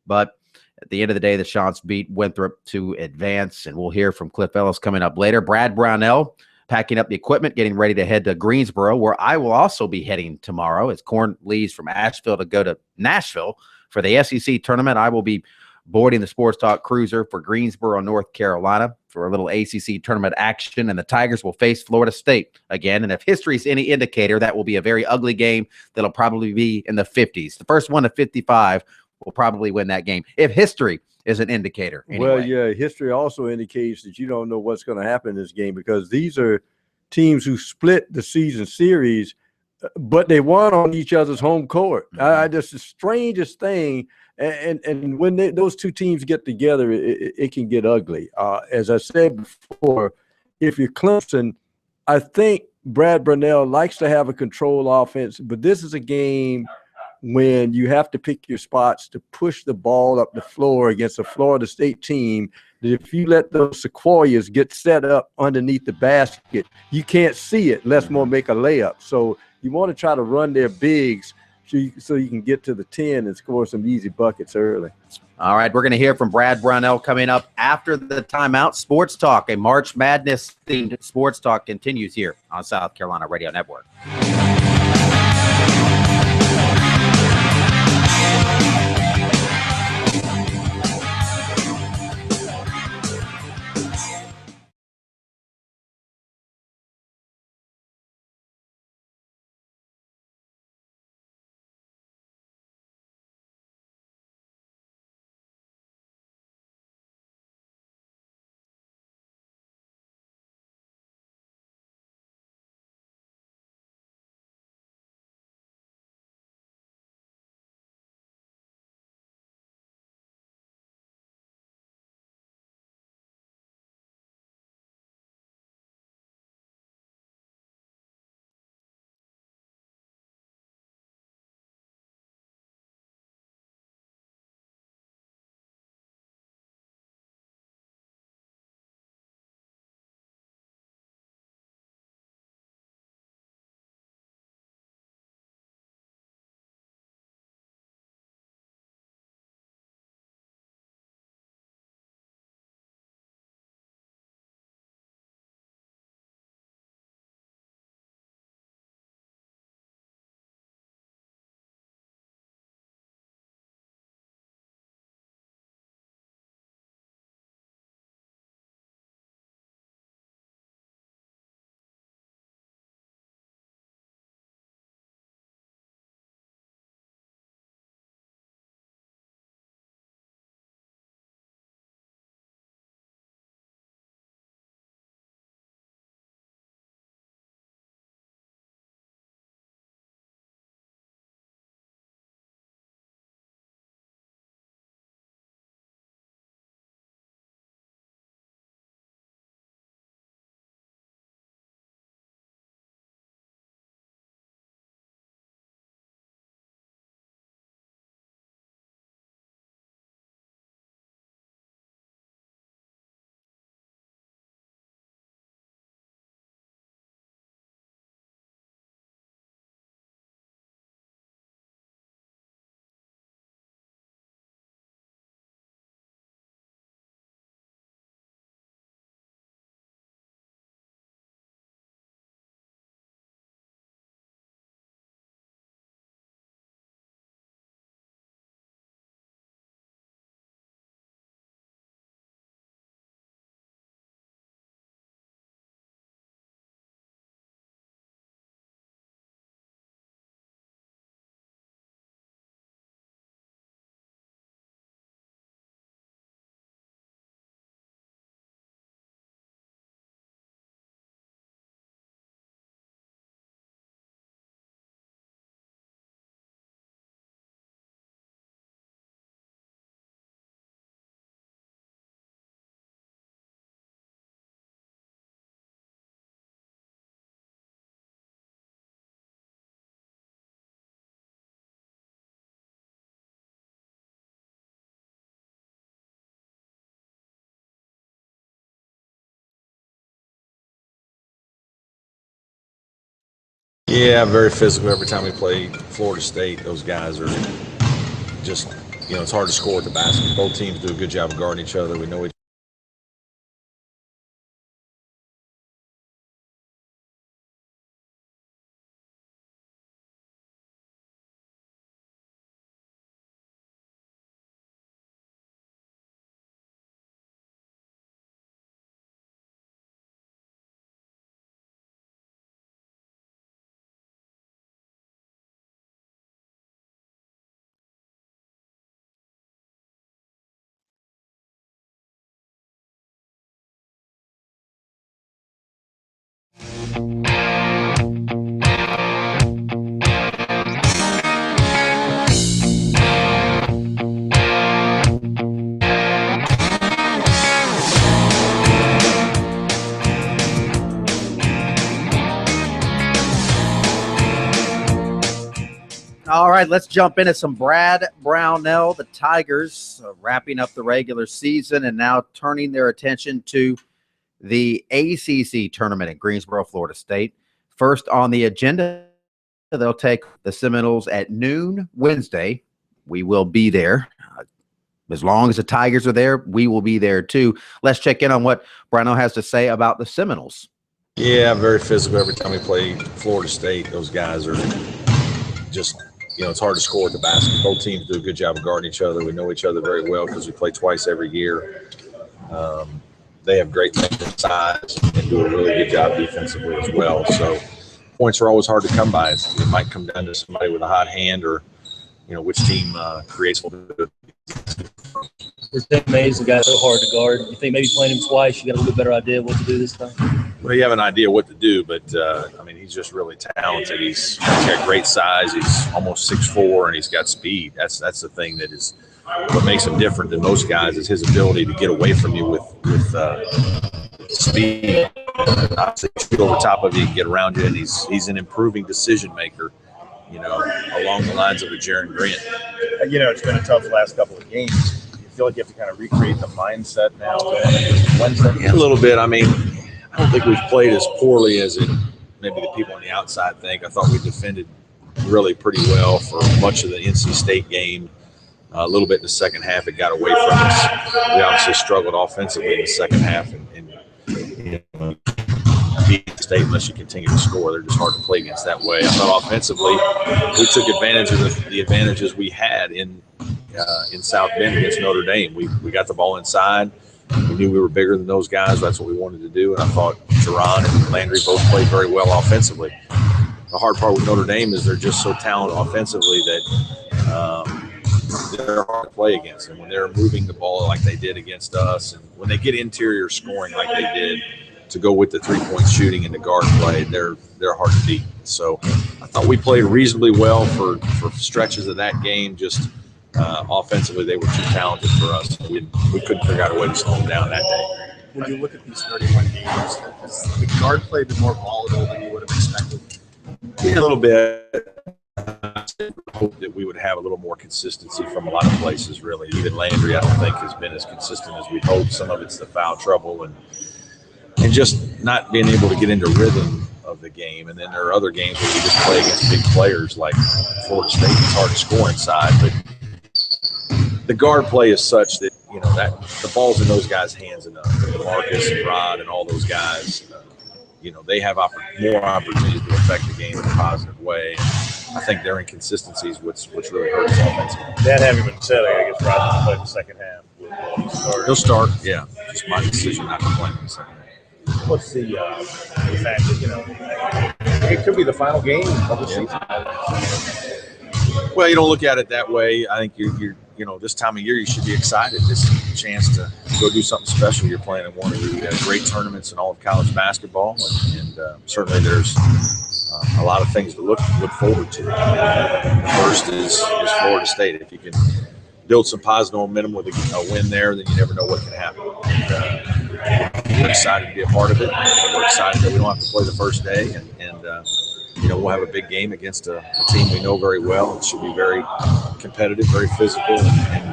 But at the end of the day, the Chants beat Winthrop to advance, and we'll hear from Cliff Ellis coming up later. Brad Brownell packing up the equipment, getting ready to head to Greensboro, where I will also be heading tomorrow as Corn leaves from Asheville to go to Nashville for the SEC tournament. I will be boarding the Sports Talk Cruiser for Greensboro, North Carolina for a little ACC tournament action, and the Tigers will face Florida State again. And if history is any indicator, that will be a very ugly game that'll probably be in the 50s. The first one to 55 will probably win that game, if history is an indicator. Anyway. Well, yeah, history also indicates that you don't know what's going to happen in this game, because these are teams who split the season series, but they won on each other's home court. That's the strangest thing. And when those 2 teams get together, it can get ugly. As I said before, if you're Clemson, I think Brad Brownell likes to have a control offense, but this is a game when you have to pick your spots to push the ball up the floor against a Florida State team, that if you let those sequoias get set up underneath the basket, you can't see it unless more make a layup. So you want to try to run their bigs so you can get to the 10 and score some easy buckets early. All right, we're going to hear from Brad Brownell coming up after the timeout. Sports Talk, a March Madness-themed Sports Talk, continues here on South Carolina Radio Network. Yeah, very physical. Every time we play Florida State, those guys are just, it's hard to score with the basket. Both teams do a good job of guarding each other. We know each All right, let's jump into some Brad Brownell. The Tigers wrapping up the regular season and now turning their attention to the ACC tournament in Greensboro, Florida State. First on the agenda, they'll take the Seminoles at noon Wednesday. We will be there. As long as the Tigers are there, we will be there too. Let's check in on what Brownell has to say about the Seminoles. Yeah, very physical. Every time we play Florida State, those guys are just, it's hard to score with the basket. Both teams do a good job of guarding each other. We know each other very well because we play twice every year. They have great length and size and do a really good job defensively as well. So points are always hard to come by. It might come down to somebody with a hot hand or, which team creates a little bit of. This Dick Mays, the guy so hard to guard. You think maybe playing him twice, you got a little bit better idea of what to do this time? Well, you have an idea what to do, but he's just really talented. He's got great size. He's almost 6'4", and he's got speed. That's the thing that is what makes him different than most guys is his ability to get away from you with speed. Obviously, shoot over top of you, get around you, and he's an improving decision maker. Along the lines of a Jaron Grant. It's been a tough last couple of games. You feel like you have to kind of recreate the mindset now going into Wednesday? Yeah, a little bit. I don't think we've played as poorly as maybe the people on the outside think. I thought we defended really pretty well for much of the NC State game. A little bit in the second half, it got away from us. We obviously struggled offensively in the second half, and beat State unless you continue to score. They're just hard to play against that way. I thought offensively, we took advantage of the advantages we had in South Bend against Notre Dame. We got the ball inside. We knew we were bigger than those guys. That's what we wanted to do. And I thought Jerron and Landry both played very well offensively. The hard part with Notre Dame is they're just so talented offensively that they're hard to play against. And when they're moving the ball like they did against us, and when they get interior scoring like they did to go with the three-point shooting and the guard play, they're hard to beat. So I thought we played reasonably well for stretches of that game. Just offensively, they were too talented for us. We couldn't figure out a way to slow them down that day. When you look at these 31 games, has the guard play been more volatile than you would have expected? Yeah, a little bit. I hope that we would have a little more consistency from a lot of places, really. Even Landry, I don't think, has been as consistent as we'd hoped. Some of it's the foul trouble and just not being able to get into rhythm of the game. And then there are other games where we just play against big players like Florida State. It's hard to score inside, but the guard play is such that, that the ball's in those guys' hands enough. Marcus and Rod and all those guys, they have more opportunities to affect the game in a positive way. And I think their inconsistencies what's really hurt us offensively. That having been said, I guess Rod will play the second half. He'll start, yeah. Just my decision not to play him in the second half. What's the fact that, it could be the final game of the season? Well, you don't look at it that way. I think you're this time of year you should be excited. This is a chance to go do something special. You're playing in one of the great tournaments in all of college basketball, and certainly there's a lot of things to look forward to. The first is Florida State. If you can build some positive momentum with a win there, then you never know what can happen. And, we're excited to be a part of it. We're excited that we don't have to play the first day, and we'll have a big game against a team we know very well. It should be very competitive, very physical, and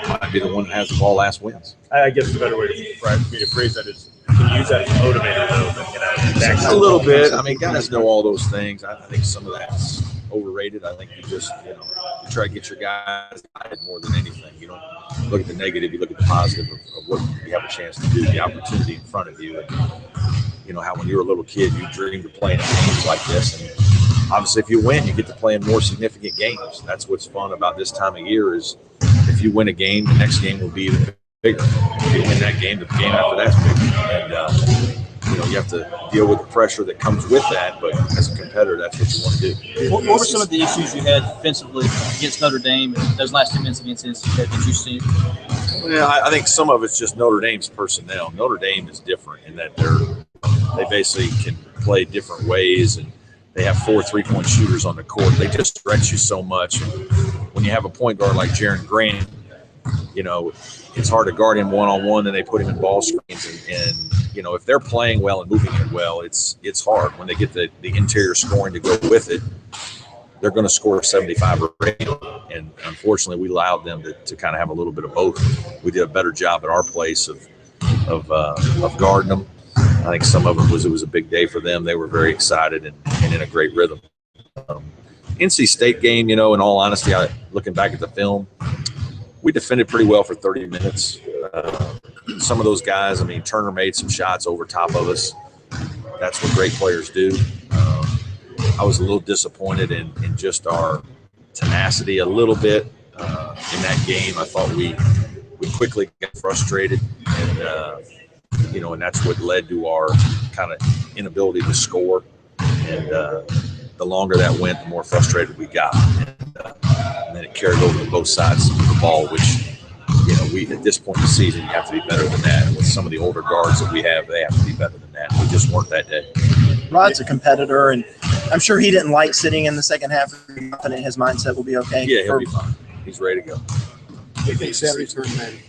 might be the one that has the ball last wins. I guess the better way for me to phrase that is, can use that as a motivator, though. But, you know, that kind A of little bit. I mean, guys know all those things. I think some of that's overrated. I think you just, you try to get your guys excited more than anything. You don't look at the negative, you look at the positive of what you have a chance to do, the opportunity in front of you. And, how when you were a little kid, you dreamed of playing games like this. And obviously, if you win, you get to play in more significant games. That's what's fun about this time of year is if you win a game, the next game will be even bigger. If you win that game, the game after that's bigger. And, you have to deal with the pressure that comes with that, but as a competitor, that's what you want to do. What were some of the issues you had defensively against Notre Dame and those last 2 minutes against NC State that you see? Well, I think some of it's just Notre Dame's personnel. Notre Dame is different in that they basically can play different ways, and they have 4 3-point shooters on the court. They just stretch you so much. And when you have a point guard like Jaren Grant, it's hard to guard him one-on-one, and they put him in ball screens. And if they're playing well and moving it well, it's hard. When they get the interior scoring to go with it, they're going to score 75 or 80. And unfortunately, we allowed them to kind of have a little bit of both. We did a better job at our place of guarding them. I think some of it was a big day for them. They were very excited and in a great rhythm. NC State game, in all honesty, looking back at the film, we defended pretty well for 30 minutes. Some of those guys, Turner made some shots over top of us. That's what great players do. I was a little disappointed in just our tenacity a little bit in that game. I thought we quickly got frustrated, and that's what led to our kind of inability to score. And the longer that went, the more frustrated we got. And then it carried over to both sides of the ball, which, we at this point in the season, you have to be better than that. And with some of the older guards that we have, they have to be better than that. We just weren't that day. Rod's a competitor, and I'm sure he didn't like sitting in the second half. Confident his mindset will be okay. Yeah, he'll be fine. He's ready to go. I think Saturday tournament,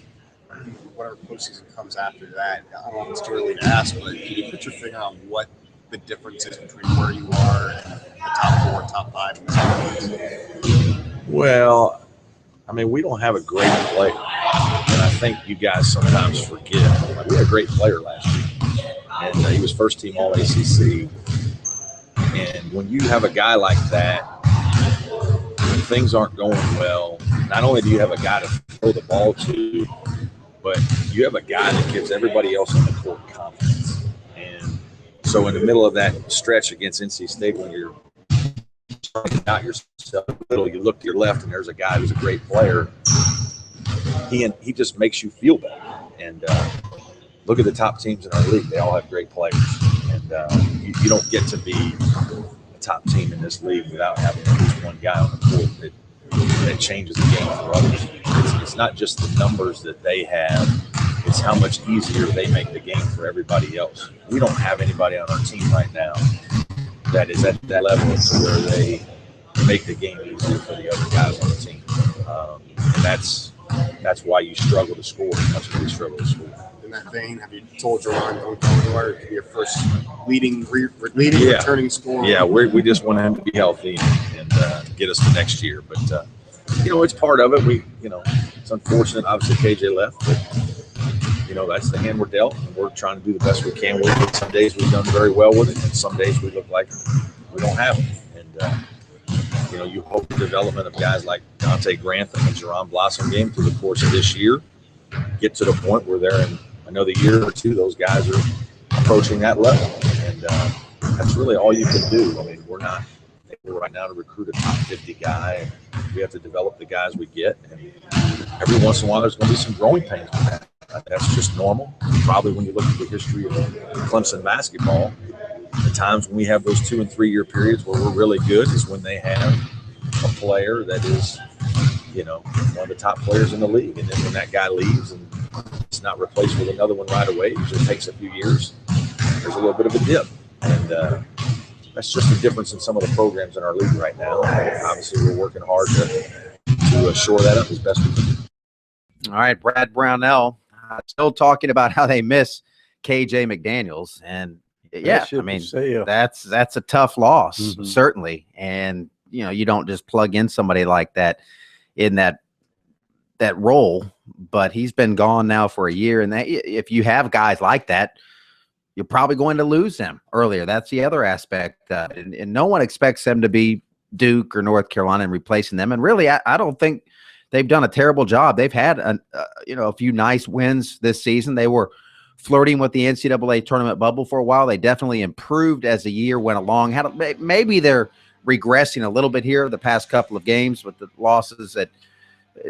whatever postseason comes after that, I don't know if it's too early to ask, but can you put your finger on what the difference is between where you are and the top 4, top 5 in the season? Well, we don't have a great player, and I think you guys sometimes forget. We had a great player last year, and he was first team All ACC. And when you have a guy like that, when things aren't going well, not only do you have a guy to throw the ball to, but you have a guy that gives everybody else on the court confidence. And so in the middle of that stretch against NC State, when you're starting out yourself a little, you look to your left and there's a guy who's a great player. He just makes you feel better. And look at the top teams in our league. They all have great players. And you don't get to be a top team in this league without having at least one guy on the court that changes the game for others. It's not just the numbers that they have. It's how much easier they make the game for everybody else. We don't have anybody on our team right now that is at that level where they make the game easier for the other guys on the team. And that's why you struggle to score. That's why we struggle to score. In that vein, have you told Jerron don't go anywhere? It could be your first leading returning scorer. Yeah, we just want him to be healthy and get us to next year. But it's part of it. It's unfortunate. Obviously, KJ left, but that's the hand we're dealt, and we're trying to do the best we can with it. Some days we've done very well with it, and some days we look like we don't have it. And you hope the development of guys like Dante Grantham and Jerron Blossom game through the course of this year get to the point where they're in another year or two, those guys are approaching that level. And that's really all you can do. We're not able right now to recruit a top 50 guy. We have to develop the guys we get. And every once in a while, there's going to be some growing pains with that. That's just normal. Probably when you look at the history of Clemson basketball, the times when we have those 2 and 3 year periods where we're really good is when they have a player that is, one of the top players in the league. And then when that guy leaves and it's not replaced with another one right away, it usually takes a few years. There's a little bit of a dip. And that's just the difference in some of the programs in our league right now. Obviously, we're working hard to shore that up as best we can. All right, Brad Brownell still talking about how they miss KJ McDaniels. And yeah, that's a tough loss, certainly. And, you don't just plug in somebody like that in that role, but he's been gone now for a year. And that, if you have guys like that, you're probably going to lose them earlier. That's the other aspect. And no one expects them to be Duke or North Carolina and replacing them. And really, I don't think they've done a terrible job. They've had a few nice wins this season. They were flirting with the NCAA tournament bubble for a while. They definitely improved as the year went along. Maybe they're regressing a little bit here the past couple of games with the losses at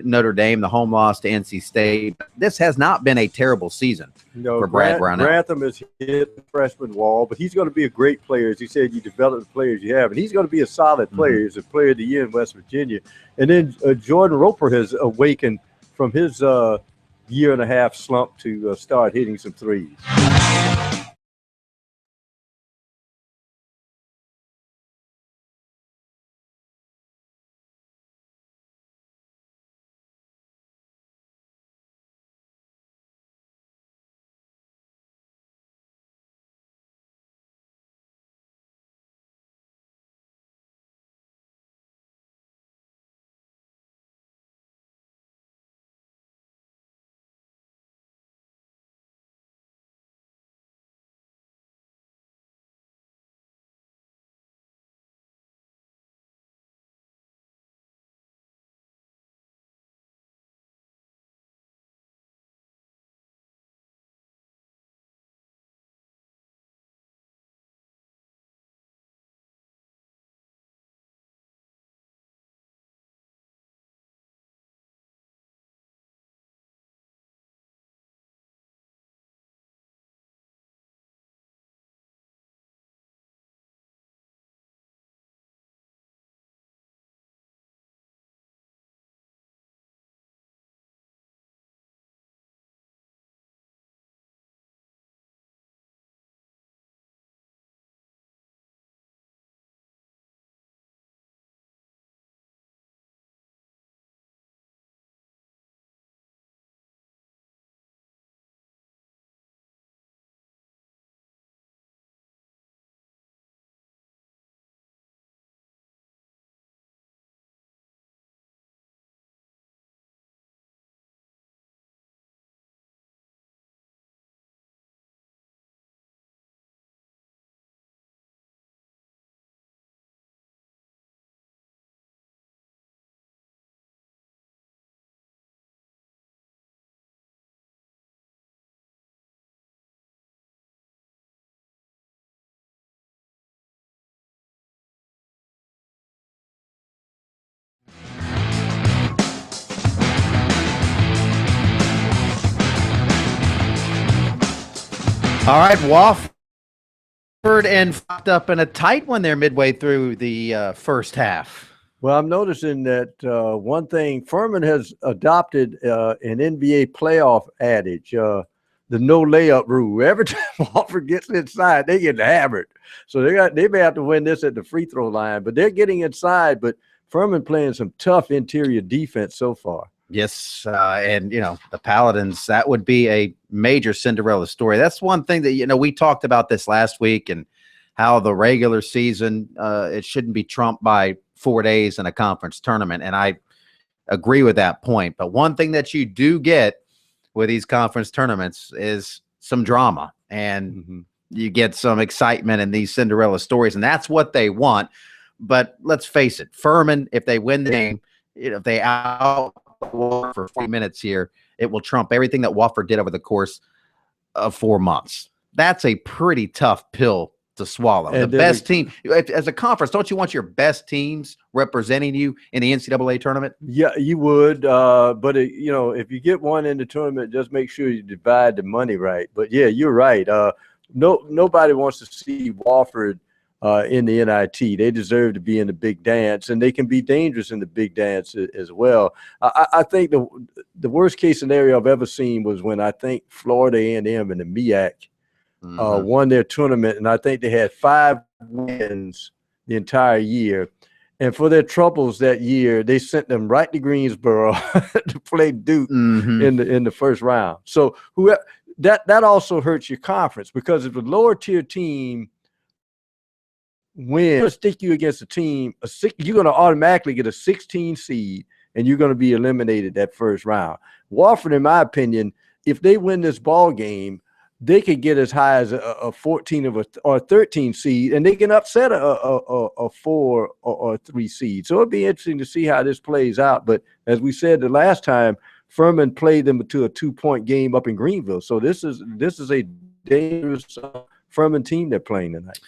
Notre Dame, the home loss to NC State. This has not been a terrible season for Brad Brownell. Grantham has hit the freshman wall, but he's going to be a great player. As you said, you develop the players you have, and he's going to be a solid player. He's a player of the year in West Virginia. And then Jordan Roper has awakened from his year-and-a-half slump to start hitting some threes. All right, Wofford and fucked up in a tight one there midway through the first half. Well, I'm noticing that one thing, Furman has adopted an NBA playoff adage, the no layup rule. Every time Wofford gets inside, they get hammered. So they may have to win this at the free throw line, but they're getting inside. But Furman playing some tough interior defense so far. Yes, and, the Paladins, that would be a major Cinderella story. That's one thing that, we talked about this last week and how the regular season, it shouldn't be trumped by 4 days in a conference tournament, and I agree with that point. But one thing that you do get with these conference tournaments is some drama, and you get some excitement in these Cinderella stories, and that's what they want. But let's face it, Furman, if they win the game, if they out for 40 minutes here, it will trump everything that Wofford did over the course of 4 months. That's a pretty tough pill to swallow. And the best team, as a conference, don't you want your best teams representing you in the NCAA tournament? Yeah, you would. But if you get one in the tournament, just make sure you divide the money right. But yeah, you're right. Nobody wants to see Wofford in the NIT. They deserve to be in the big dance, and they can be dangerous in the big dance as well. I think the worst case scenario I've ever seen was when I think Florida A&M and the MEAC won their tournament, and I think they had 5 wins the entire year. And for their troubles that year, they sent them right to Greensboro to play Duke in the first round. So that also hurts your conference, because if a lower tier team wins, stick you against a team, you're going to automatically get a 16 seed, and you're going to be eliminated that first round. Wofford, in my opinion, if they win this ball game, they could get as high as a 14 or a 13 seed, and they can upset a 4 or a 3 seed. So it'd be interesting to see how this plays out. But as we said the last time, Furman played them to a 2-point game up in Greenville. So this is a dangerous Furman team they're playing tonight.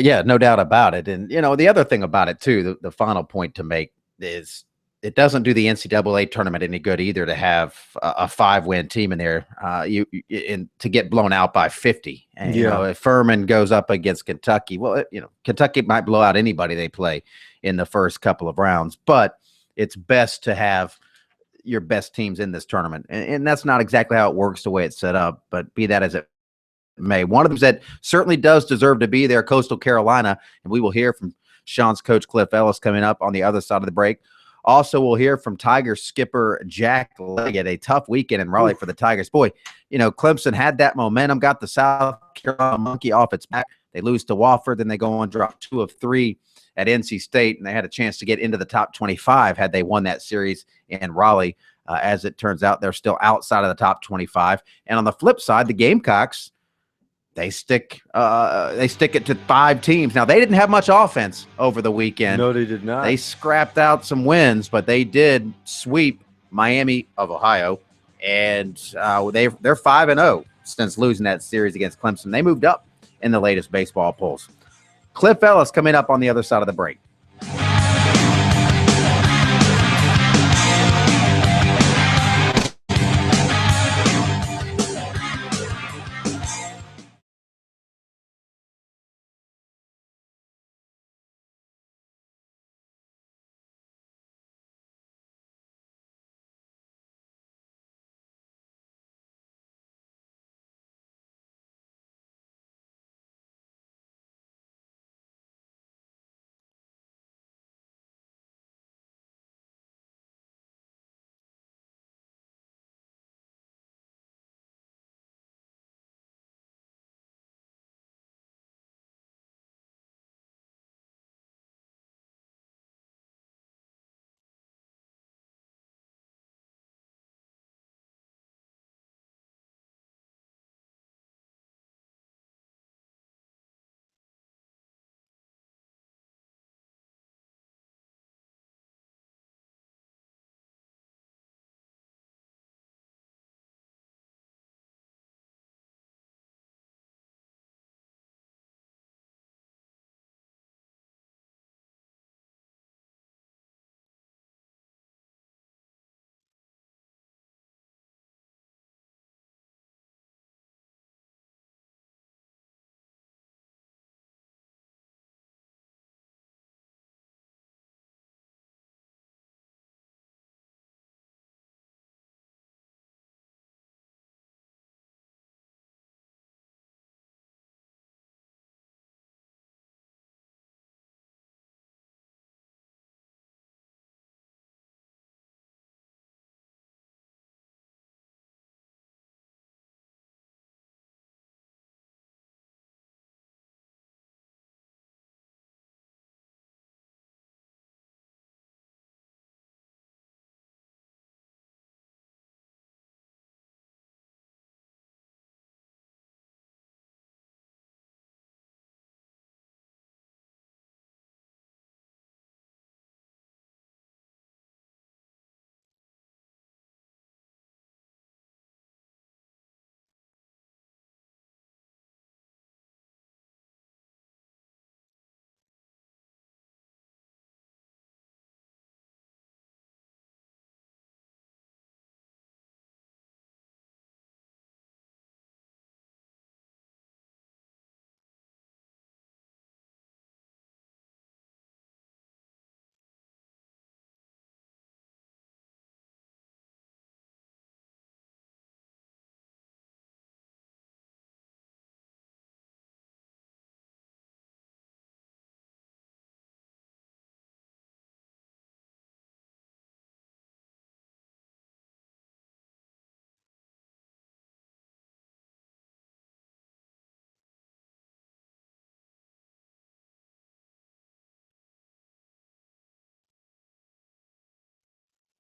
Yeah, no doubt about it. And, the other thing about it, too, the final point to make is it doesn't do the NCAA tournament any good either to have a 5-win team in there to get blown out by 50. And, if Furman goes up against Kentucky, well, Kentucky might blow out anybody they play in the first couple of rounds. But it's best to have your best teams in this tournament. And that's not exactly how it works the way it's set up. But be that as it may. One of them that certainly does deserve to be there, Coastal Carolina, and we will hear from Sean's coach Cliff Ellis coming up on the other side of the break. Also, we'll hear from Tigers skipper Jack Leggett. A tough weekend in Raleigh for the Tigers. Boy, Clemson had that momentum, got the South Carolina monkey off its back. They lose to Wofford, then they go on drop 2 of 3 at NC State, and they had a chance to get into the top 25 had they won that series in Raleigh. As it turns out, they're still outside of the top 25. And on the flip side, the Gamecocks, they stick it to 5 teams. Now, they didn't have much offense over the weekend. No, they did not. They scrapped out some wins, but they did sweep Miami of Ohio, and they're 5-0 since losing that series against Clemson. They moved up in the latest baseball polls. Cliff Ellis coming up on the other side of the break.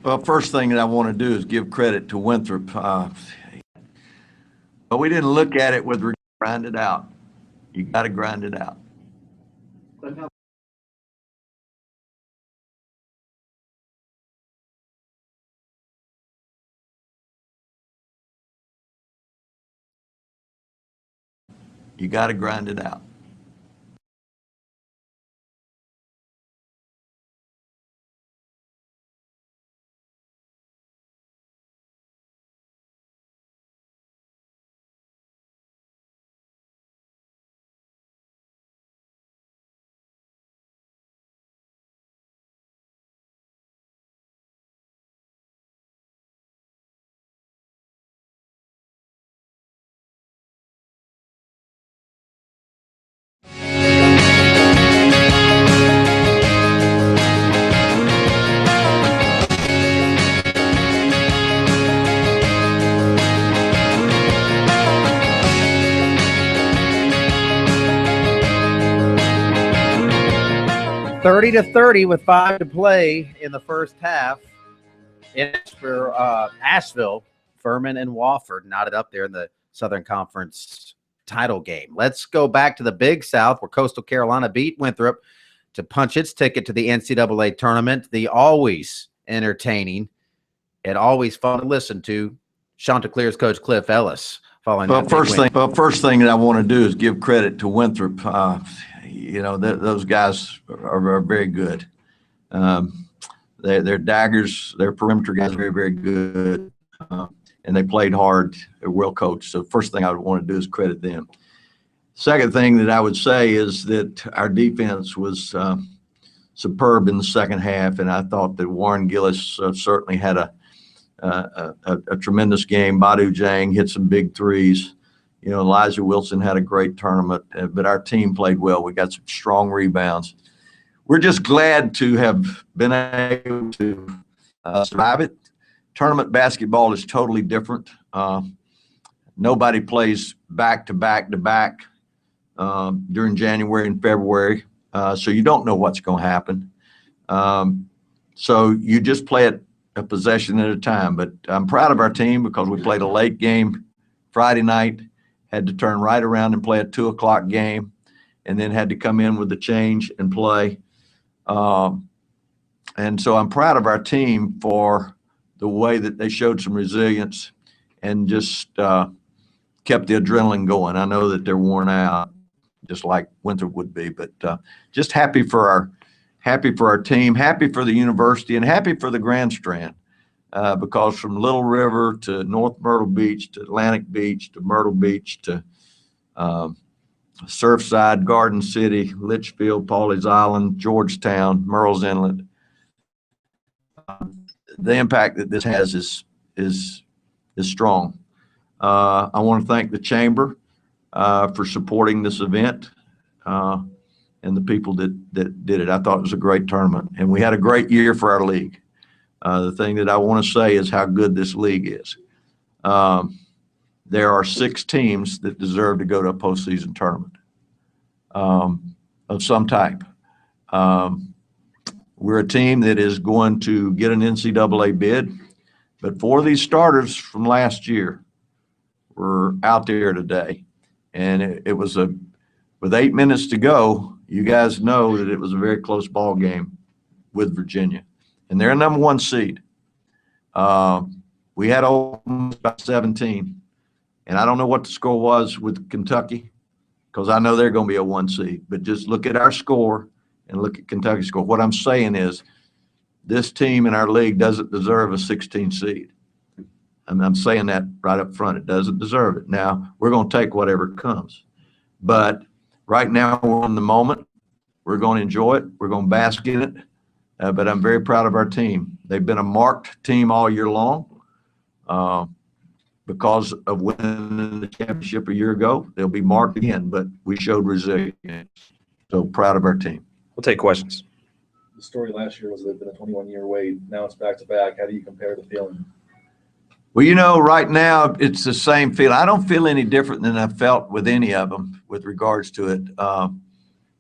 Well, first thing that I want to do is give credit to Winthrop. But we didn't look at it with grind it out. You got to grind it out. You got to grind it out. Thirty to 30 with 5 to play in the first half. For Asheville, Furman, and Wofford knotted up there in the Southern Conference title game. Let's go back to the Big South, where Coastal Carolina beat Winthrop to punch its ticket to the NCAA tournament. The always entertaining and always fun to listen to Chanticleer's coach Cliff Ellis. Well, first thing that I want to do is give credit to Winthrop. Those guys are very good. Their daggers, their perimeter guys are very, very good. And they played hard. They're well coached. So first thing I would want to do is credit them. Second thing that I would say is that our defense was superb in the second half, and I thought that Warren Gillis certainly had a tremendous game. Badu Jang hit some big threes. Elijah Wilson had a great tournament, but our team played well. We got some strong rebounds. We're just glad to have been able to survive it. Tournament basketball is totally different. Nobody plays back to back to back during January and February, so you don't know what's going to happen. So you just play it a possession at a time. But I'm proud of our team because we played a late game Friday night, had to turn right around and play a 2 o'clock game, and then had to come in with the change and play. And so I'm proud of our team for the way that they showed some resilience and just kept the adrenaline going. I know that they're worn out, just like Winthrop would be, but just happy for our team, happy for the university, and happy for the Grand Strand, because from Little River to North Myrtle Beach to Atlantic Beach to Myrtle Beach to Surfside, Garden City, Litchfield, Pawleys Island, Georgetown, Murrells Inlet, the impact that this has is strong. I want to thank the Chamber for supporting this event and the people that did it. I thought it was a great tournament, and we had a great year for our league. The thing that I want to say is how good this league is. There are 6 teams that deserve to go to a postseason tournament of some type. We're a team that is going to get an NCAA bid, but 4 of these starters from last year were out there today, and it was with 8 minutes to go. You guys know that it was a very close ball game with Virginia, and they're a number 1 seed. We had about 17, and I don't know what the score was with Kentucky because I know they're going to be a 1 seed. But just look at our score and look at Kentucky's score. What I'm saying is this team in our league doesn't deserve a 16 seed. I'm saying that right up front. It doesn't deserve it. Now, we're going to take whatever comes. But right now we're in the moment. We're going to enjoy it. We're going to bask in it. But I'm very proud of our team. They've been a marked team all year long because of winning the championship a year ago. They'll be marked again, but we showed resilience. So proud of our team. We'll take questions. The story last year was that it's been a 21-year wait. Now it's back-to-back. How do you compare the feeling? Well, right now it's the same feeling. I don't feel any different than I felt with any of them with regards to it.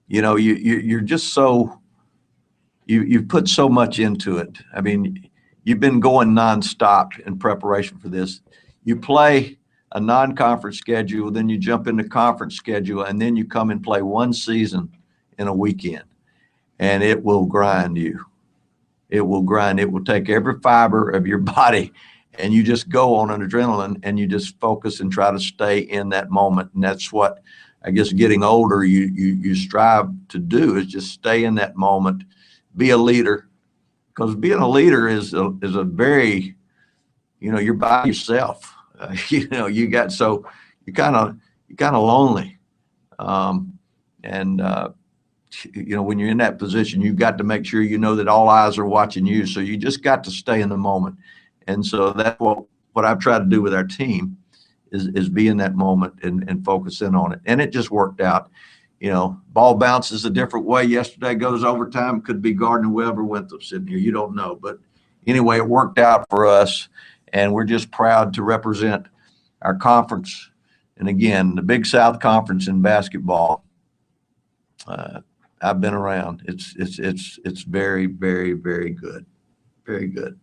You're just so you've put so much into it. I mean, you've been going nonstop in preparation for this. You play a non-conference schedule, then you jump into conference schedule, and then you come and play one season in a weekend, and it will grind you. It will grind. It will take every fiber of your body, and you just go on an adrenaline, and you just focus and try to stay in that moment. And that's what, I guess, getting older, you strive to do, is just stay in that moment, be a leader, because being a leader is a very, you're by yourself. You got, so you're kind of lonely. When you're in that position, you've got to make sure that all eyes are watching you. So you just got to stay in the moment. And so that's what I've tried to do with our team is be in that moment and focus in on it. And it just worked out. Ball bounces a different way. Yesterday goes overtime. Could be Gardner-Webb or Winthrop sitting here. You don't know. But anyway, it worked out for us. And we're just proud to represent our conference. And again, the Big South Conference in basketball, I've been around. It's very, very, very good. Very good.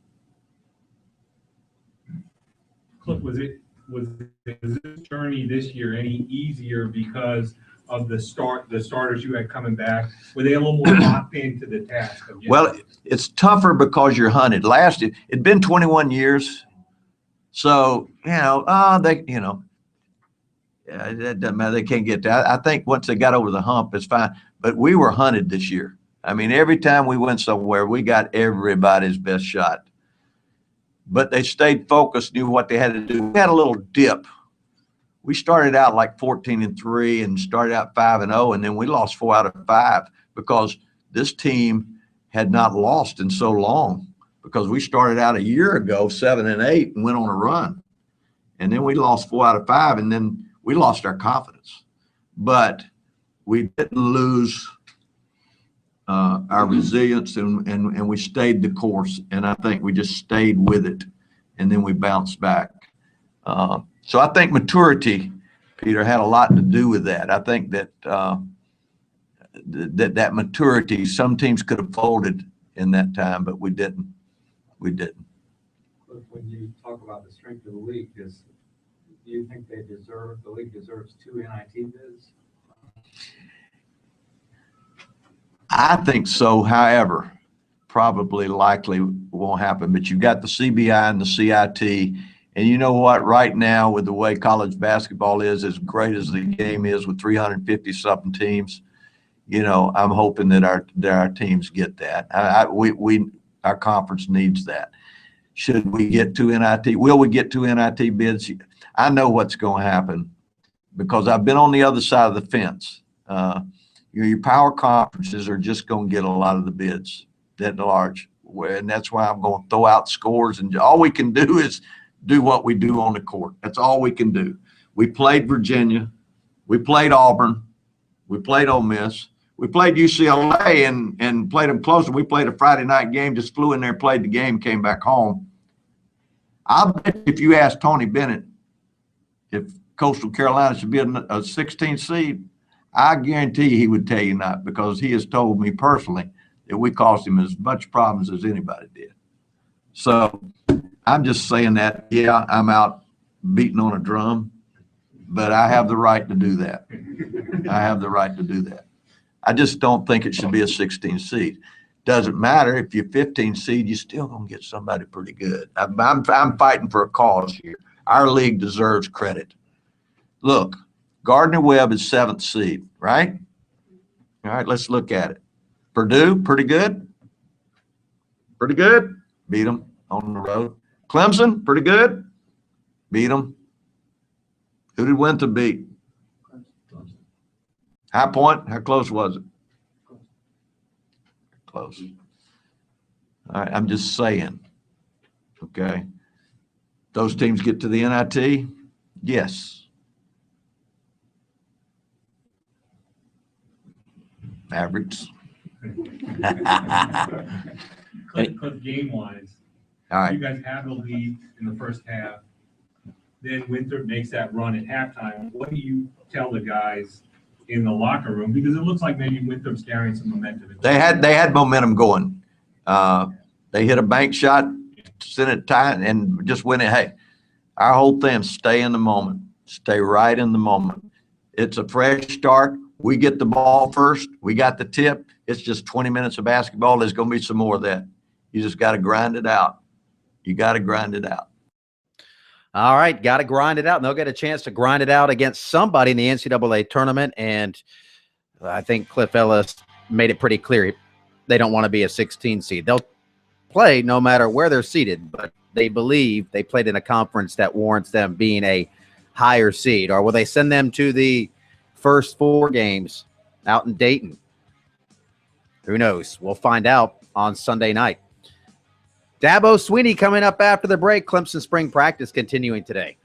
Cliff, was this journey this year any easier because of the starters you had coming back? Were they a little more locked into the task? Well, it's tougher because you're hunted. It'd been 21 years. So, that doesn't matter. They can't get that. I think once they got over the hump, it's fine. But we were hunted this year. I mean, every time we went somewhere, we got everybody's best shot. But they stayed focused, knew what they had to do. We had a little dip. We started out like 14-3 and started out 5-0, and then we lost 4 out of 5 because this team had not lost in so long. Because we started out a year ago 7-8 and went on a run, and then we lost 4 out of 5, and then we lost our confidence. But we didn't lose our resilience, and we stayed the course. And I think we just stayed with it, and then we bounced back. So I think maturity, Peter, had a lot to do with that. I think that that maturity, some teams could have folded in that time, but we didn't. We didn't. When you talk about the strength of the league, do you think the league deserves 2 NIT bids? I think so. However, probably likely won't happen. But you've got the CBI and the CIT. And you know what? Right now, with the way college basketball is, as great as the game is with 350-something teams, I'm hoping that our teams get that. Our conference needs that. Should we get 2 NIT? Will we get 2 NIT bids? I know what's going to happen because I've been on the other side of the fence. Your power conferences are just going to get a lot of the bids that large. And that's why I'm going to throw out scores. And all we can do is do what we do on the court. That's all we can do. We played Virginia. We played Auburn. We played Ole Miss. We played UCLA and played them close. We played a Friday night game, just flew in there, played the game, came back home. I'll bet if you ask Tony Bennett if Coastal Carolina should be a 16th seed, I guarantee he would tell you not, because he has told me personally that we caused him as much problems as anybody did. So I'm just saying that, yeah, I'm out beating on a drum, but I have the right to do that. I have the right to do that. I just don't think it should be a 16 seed. Doesn't matter if you're 15 seed, you're still gonna get somebody pretty good. I'm fighting for a cause here. Our league deserves credit. Look, Gardner-Webb is 7th seed, right? All right, let's look at it. Purdue, pretty good. Pretty good. Beat them on the road. Clemson, pretty good. Beat them. Who did Winthrop beat? High Point, how close was it? Close. All right, I'm just saying, okay? Those teams get to the NIT? Yes. Average. Cliff, game-wise, all right. You guys have the lead in the first half. Then Winthrop makes that run at halftime. What do you tell the guys in the locker room? Because it looks like maybe Winthrop's carrying some momentum. They had momentum going. They hit a bank shot, sent it tight, and just went it. Hey, Our whole thing, stay in the moment. Stay right in the moment. It's a fresh start. We get the ball first. We got the tip. It's just 20 minutes of basketball. There's going to be some more of that. You just got to grind it out. You got to grind it out. All right, got to grind it out. And they'll get a chance to grind it out against somebody in the NCAA tournament. And I think Cliff Ellis made it pretty clear they don't want to be a 16 seed. They'll play no matter where they're seated, but they believe they played in a conference that warrants them being a higher seed. Or will they send them to the first 4 games out in Dayton? Who knows? We'll find out on Sunday night. Dabo Swinney coming up after the break. Clemson spring practice continuing today.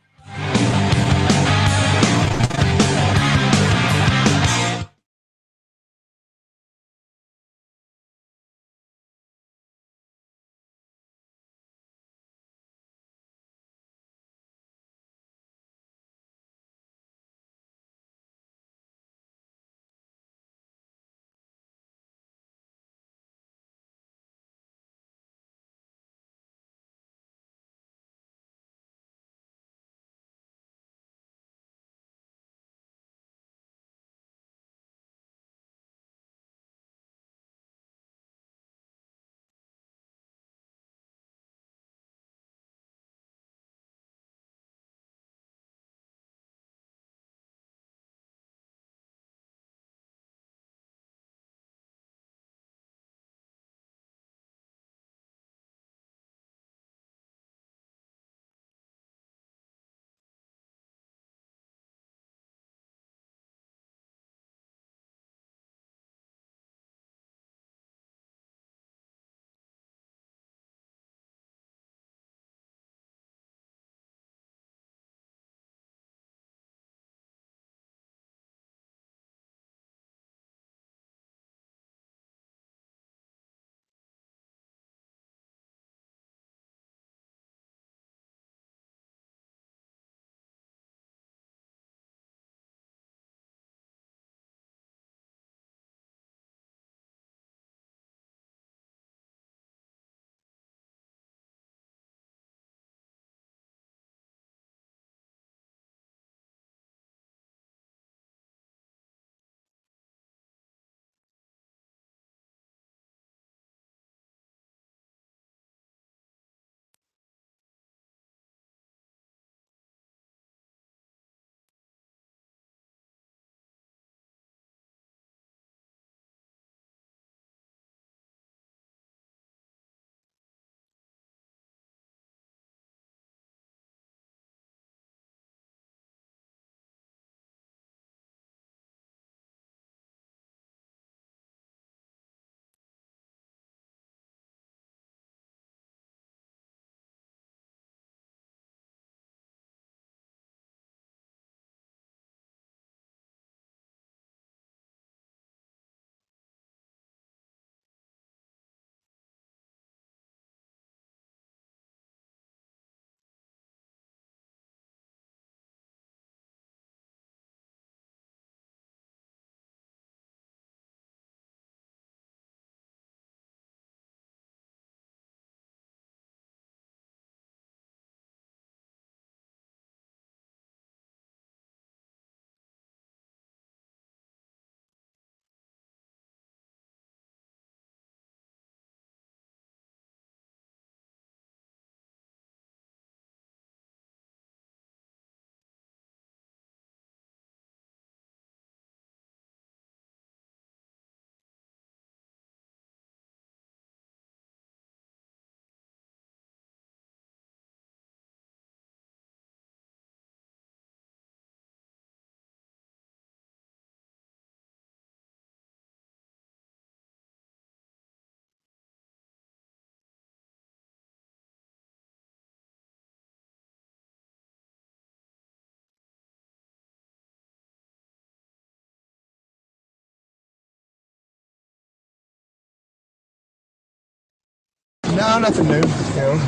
No, nothing new.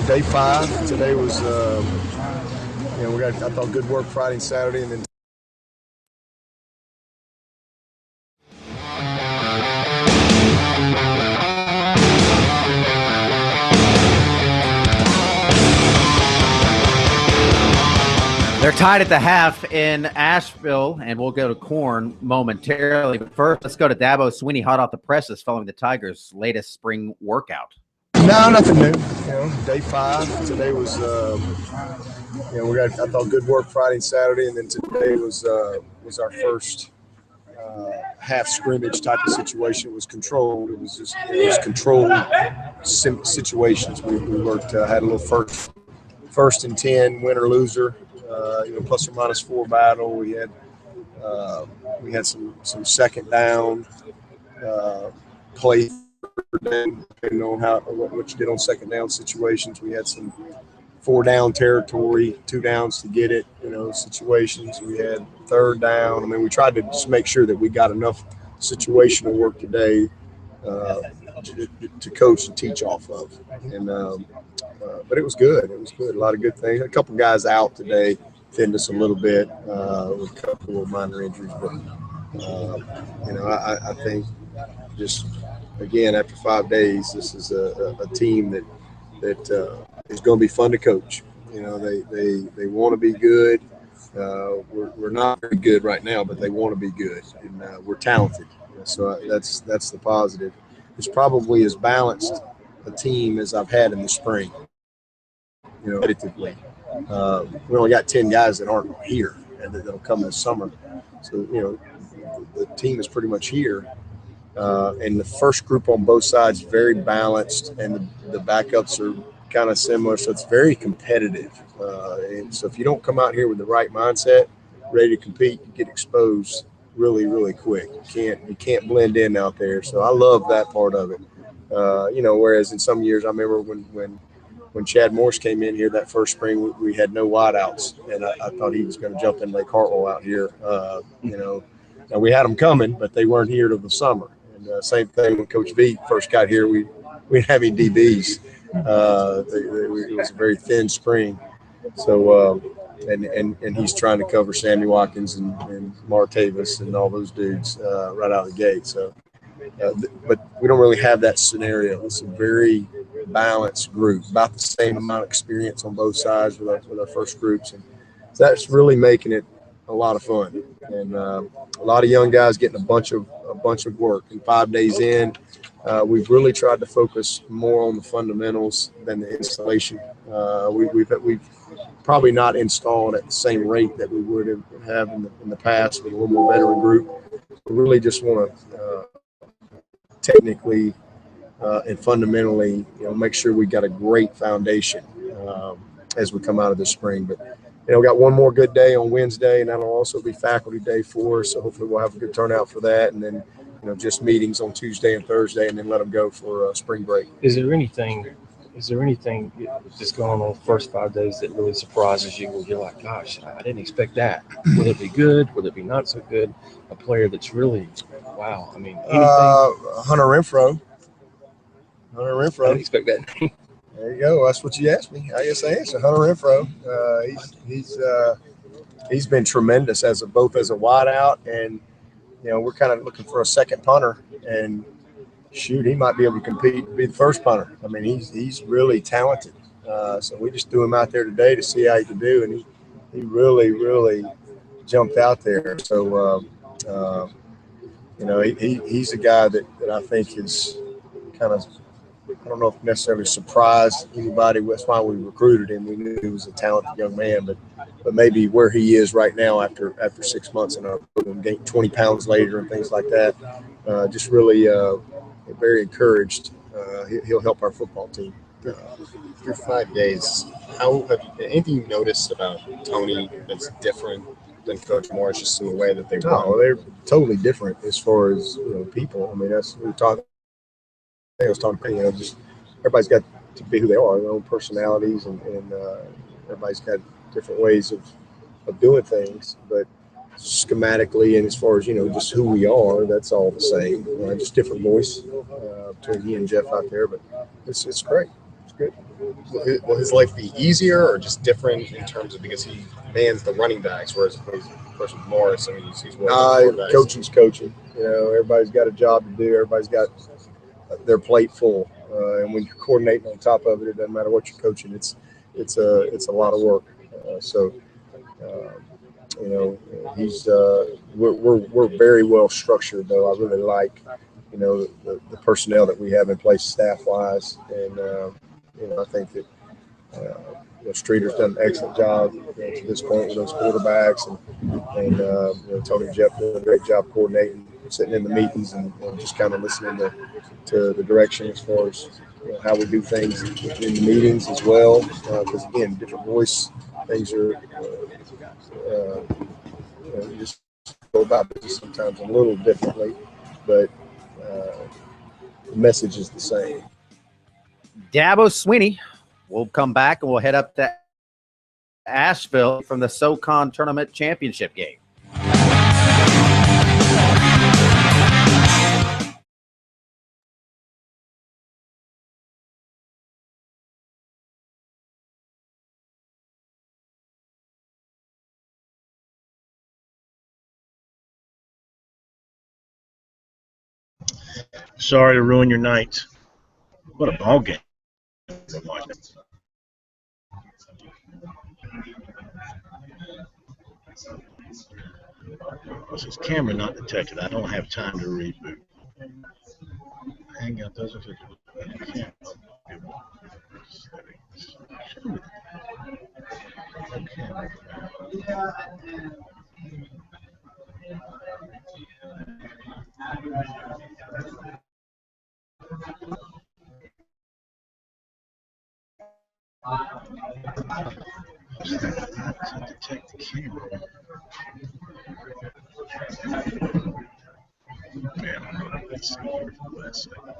Day 5. Today was, we got, I thought, good work Friday and Saturday, and then They're tied at the half in Asheville, and we'll go to Corn momentarily. But first, let's go to Dabo Sweeney, hot off the presses following the Tigers' latest spring workout. No, nothing new. Day 5. Today was, we got, I thought, good work Friday and Saturday, and then today was our first half scrimmage type of situation. It was controlled. It was just controlled situations. We worked, had a little first and 10, win or loser, plus or minus 4 battle. We had some second down play. Depending on what you did on second down situations, we had some 4 down territory, 2 downs to get it, situations. We had 3rd down. I mean, we tried to just make sure that we got enough situational work today to coach and teach off of. And but it was good. It was good. A lot of good things. A couple guys out today, thinned us a little bit with a couple of minor injuries. But I think just. Again, after 5 days, this is a team that is going to be fun to coach. They want to be good. We're not very good right now, but they want to be good, and we're talented. So that's the positive. It's probably as balanced a team as I've had in the spring. Competitively, we only got 10 guys that aren't here and that'll come this summer. So the team is pretty much here. And the first group on both sides very balanced, and the backups are kind of similar, so it's very competitive. And so if you don't come out here with the right mindset, ready to compete, you get exposed really, really quick. You can't blend in out there. So I love that part of it. Whereas in some years, I remember when Chad Morse came in here that first spring, we had no wideouts, and I thought he was going to jump in Lake Hartwell out here. And we had them coming, but they weren't here till the summer. And same thing when Coach V first got here, we didn't have any DBs. It was a very thin spring. So and he's trying to cover Sammy Watkins and Martavis and all those dudes right out of the gate. So, but we don't really have that scenario. It's a very balanced group, about the same amount of experience on both sides with our first groups, and that's really making it a lot of fun. And a lot of young guys getting a bunch of work. And 5 days in, we've really tried to focus more on the fundamentals than the installation. We've probably not installed at the same rate that we would have in the past with a little more veteran group. We really just want to technically and fundamentally, make sure we got a great foundation as we come out of the spring. But we got one more good day on Wednesday, and that'll also be faculty day for us. So hopefully we'll have a good turnout for that. And then, just meetings on Tuesday and Thursday, and then let them go for spring break. Is there anything that's going on the first 5 days that really surprises you? Where you're like, gosh, I didn't expect that. Will it be good? Will it be not so good? A player that's really, wow. I mean, anything. Hunter Renfro. I didn't expect that name. There you go. That's what you asked me. I guess I answered. Hunter Renfro. He's been tremendous both as a wideout, and we're kind of looking for a second punter. And shoot, he might be able to compete and be the first punter. I mean, he's really talented. So we just threw him out there today to see how he could do, and he really, really jumped out there. So he's a guy that I think is kind of, I don't know if necessarily surprised anybody. That's why we recruited him. We knew he was a talented young man, but maybe where he is right now after 6 months in our program, gained 20 pounds later and things like that, just really very encouraged. He'll help our football team. Through 5 days, anything you noticed about Tony that's different than Coach Morris, just in the way that they run? No, they're totally different as far as people. I mean, that's what we talked. I was talking, just everybody's got to be who they are, their own personalities, and everybody's got different ways of doing things. But schematically and as far as, just who we are, that's all the same. Just different voice between he and Jeff out there. But it's great. It's good. Will his life be easier or just different in terms of, because he mans the running backs, whereas with Morris, I mean, he's coaching's coaching. Everybody's got a job to do. Everybody's got their plate full, and when you're coordinating on top of it, it doesn't matter what you're coaching. It's a lot of work. So You know, we're very well structured, though. I really like, you know, the personnel that we have in place staff wise, and you know, I think that you know, Streeter's done an excellent job, you know, to this point with those quarterbacks, and you know, Tony and Jeff doing a great job coordinating, sitting in the meetings, and just kind of listening to the direction as far as, you know, how we do things in the meetings as well. Because again, different voice, things are you know, you just go about business sometimes a little differently, but the message is the same. Dabo Sweeney. We'll come back and we'll head up to Asheville from the SoCon Tournament Championship game. Sorry to ruin your night. What a ball game. Was his camera not detected? I don't have time to reboot. Hang out doesn't fit the camera. Detect the camera. Man, let's see here for the last second.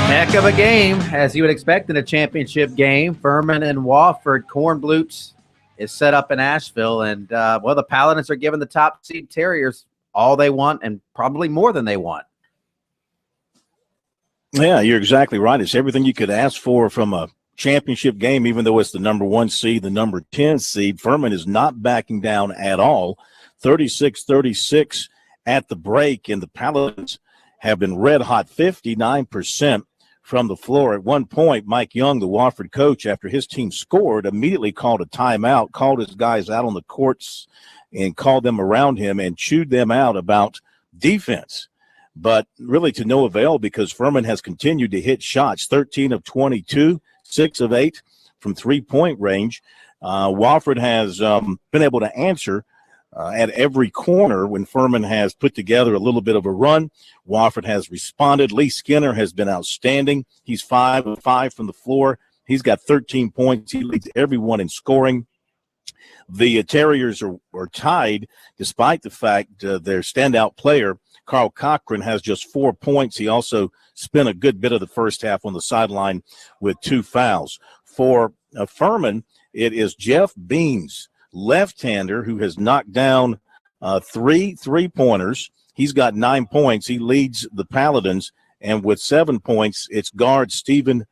Heck of a game, as you would expect in a championship game. Furman and Wofford. Cornbloots is set up in Asheville, and well, the Paladins are giving the top seed Terriers all they want and probably more than they want. Yeah, you're exactly right. It's everything you could ask for from a championship game, even though it's the number 1 seed, the number 10 seed. Furman is not backing down at all. 36-36 at the break, and the Paladins have been red hot, 59% from the floor. At one point, Mike Young, the Wofford coach, after his team scored, immediately called a timeout, called his guys out on the courts and called them around him and chewed them out about defense. But really to no avail, because Furman has continued to hit shots, 13 of 22, 6 of 8 from three-point range. Wofford has been able to answer at every corner when Furman has put together a little bit of a run. Wofford has responded. Lee Skinner has been outstanding. He's 5 of 5 from the floor. He's got 13 points. He leads everyone in scoring. The Terriers are tied, despite the fact their standout player, Carl Cochran, has just 4 points. He also spent a good bit of the first half on the sideline with 2 fouls. For Furman, it is Jeff Beams, left-hander, who has knocked down 3 3-pointers. He's got 9 points. He leads the Paladins, and with 7 points, it's guard Stephen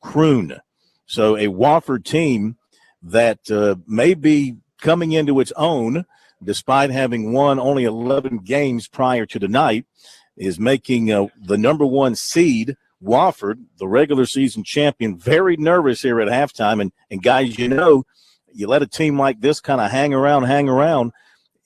Kroon. So a Wofford team that may be coming into its own, despite having won only 11 games prior to tonight, is making the number 1 seed, Wofford, the regular season champion, very nervous here at halftime. And guys, you know, you let a team like this kind of hang around,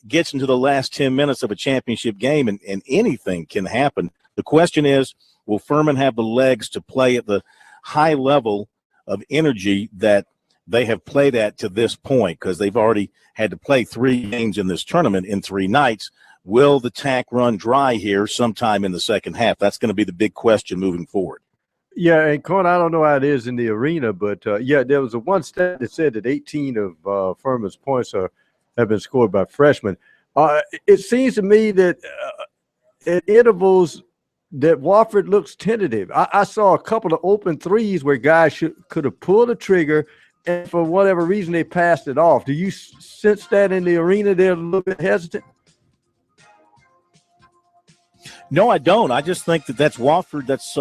gets into the last 10 minutes of a championship game, and anything can happen. The question is, will Furman have the legs to play at the high level of energy that they have played at to this point? Because they've already had to play 3 games in this tournament in 3 nights. Will the tank run dry here sometime in the second half? That's going to be the big question moving forward. Yeah, and Corn, I don't know how it is in the arena, but there was one stat that said that 18 of Furman's points have been scored by freshmen. It seems to me that at intervals that Wofford looks tentative. I saw a couple of open threes where guys could have pulled the trigger, and for whatever reason they passed it off. Do you sense that in the arena they're a little bit hesitant? No, I don't. I just think that's Wofford that's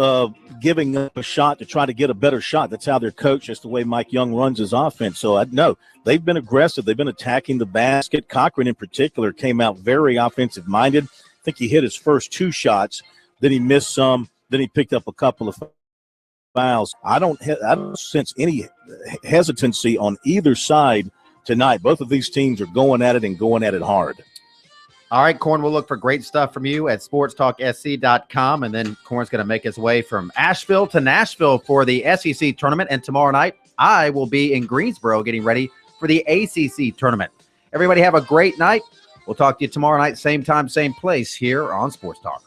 giving up a shot to try to get a better shot. That's how they're coached. That's the way Mike Young runs his offense. So, no, they've been aggressive. They've been attacking the basket. Cochran in particular came out very offensive-minded. I think he hit his first 2 shots. Then he missed some. Then he picked up a couple of fouls. I don't sense any hesitancy on either side tonight. Both of these teams are going at it and going at it hard. All right, Corn, we'll look for great stuff from you at sportstalksc.com, and then Corn's going to make his way from Asheville to Nashville for the SEC tournament, and tomorrow night I will be in Greensboro getting ready for the ACC tournament. Everybody have a great night. We'll talk to you tomorrow night, same time, same place here on Sports Talk.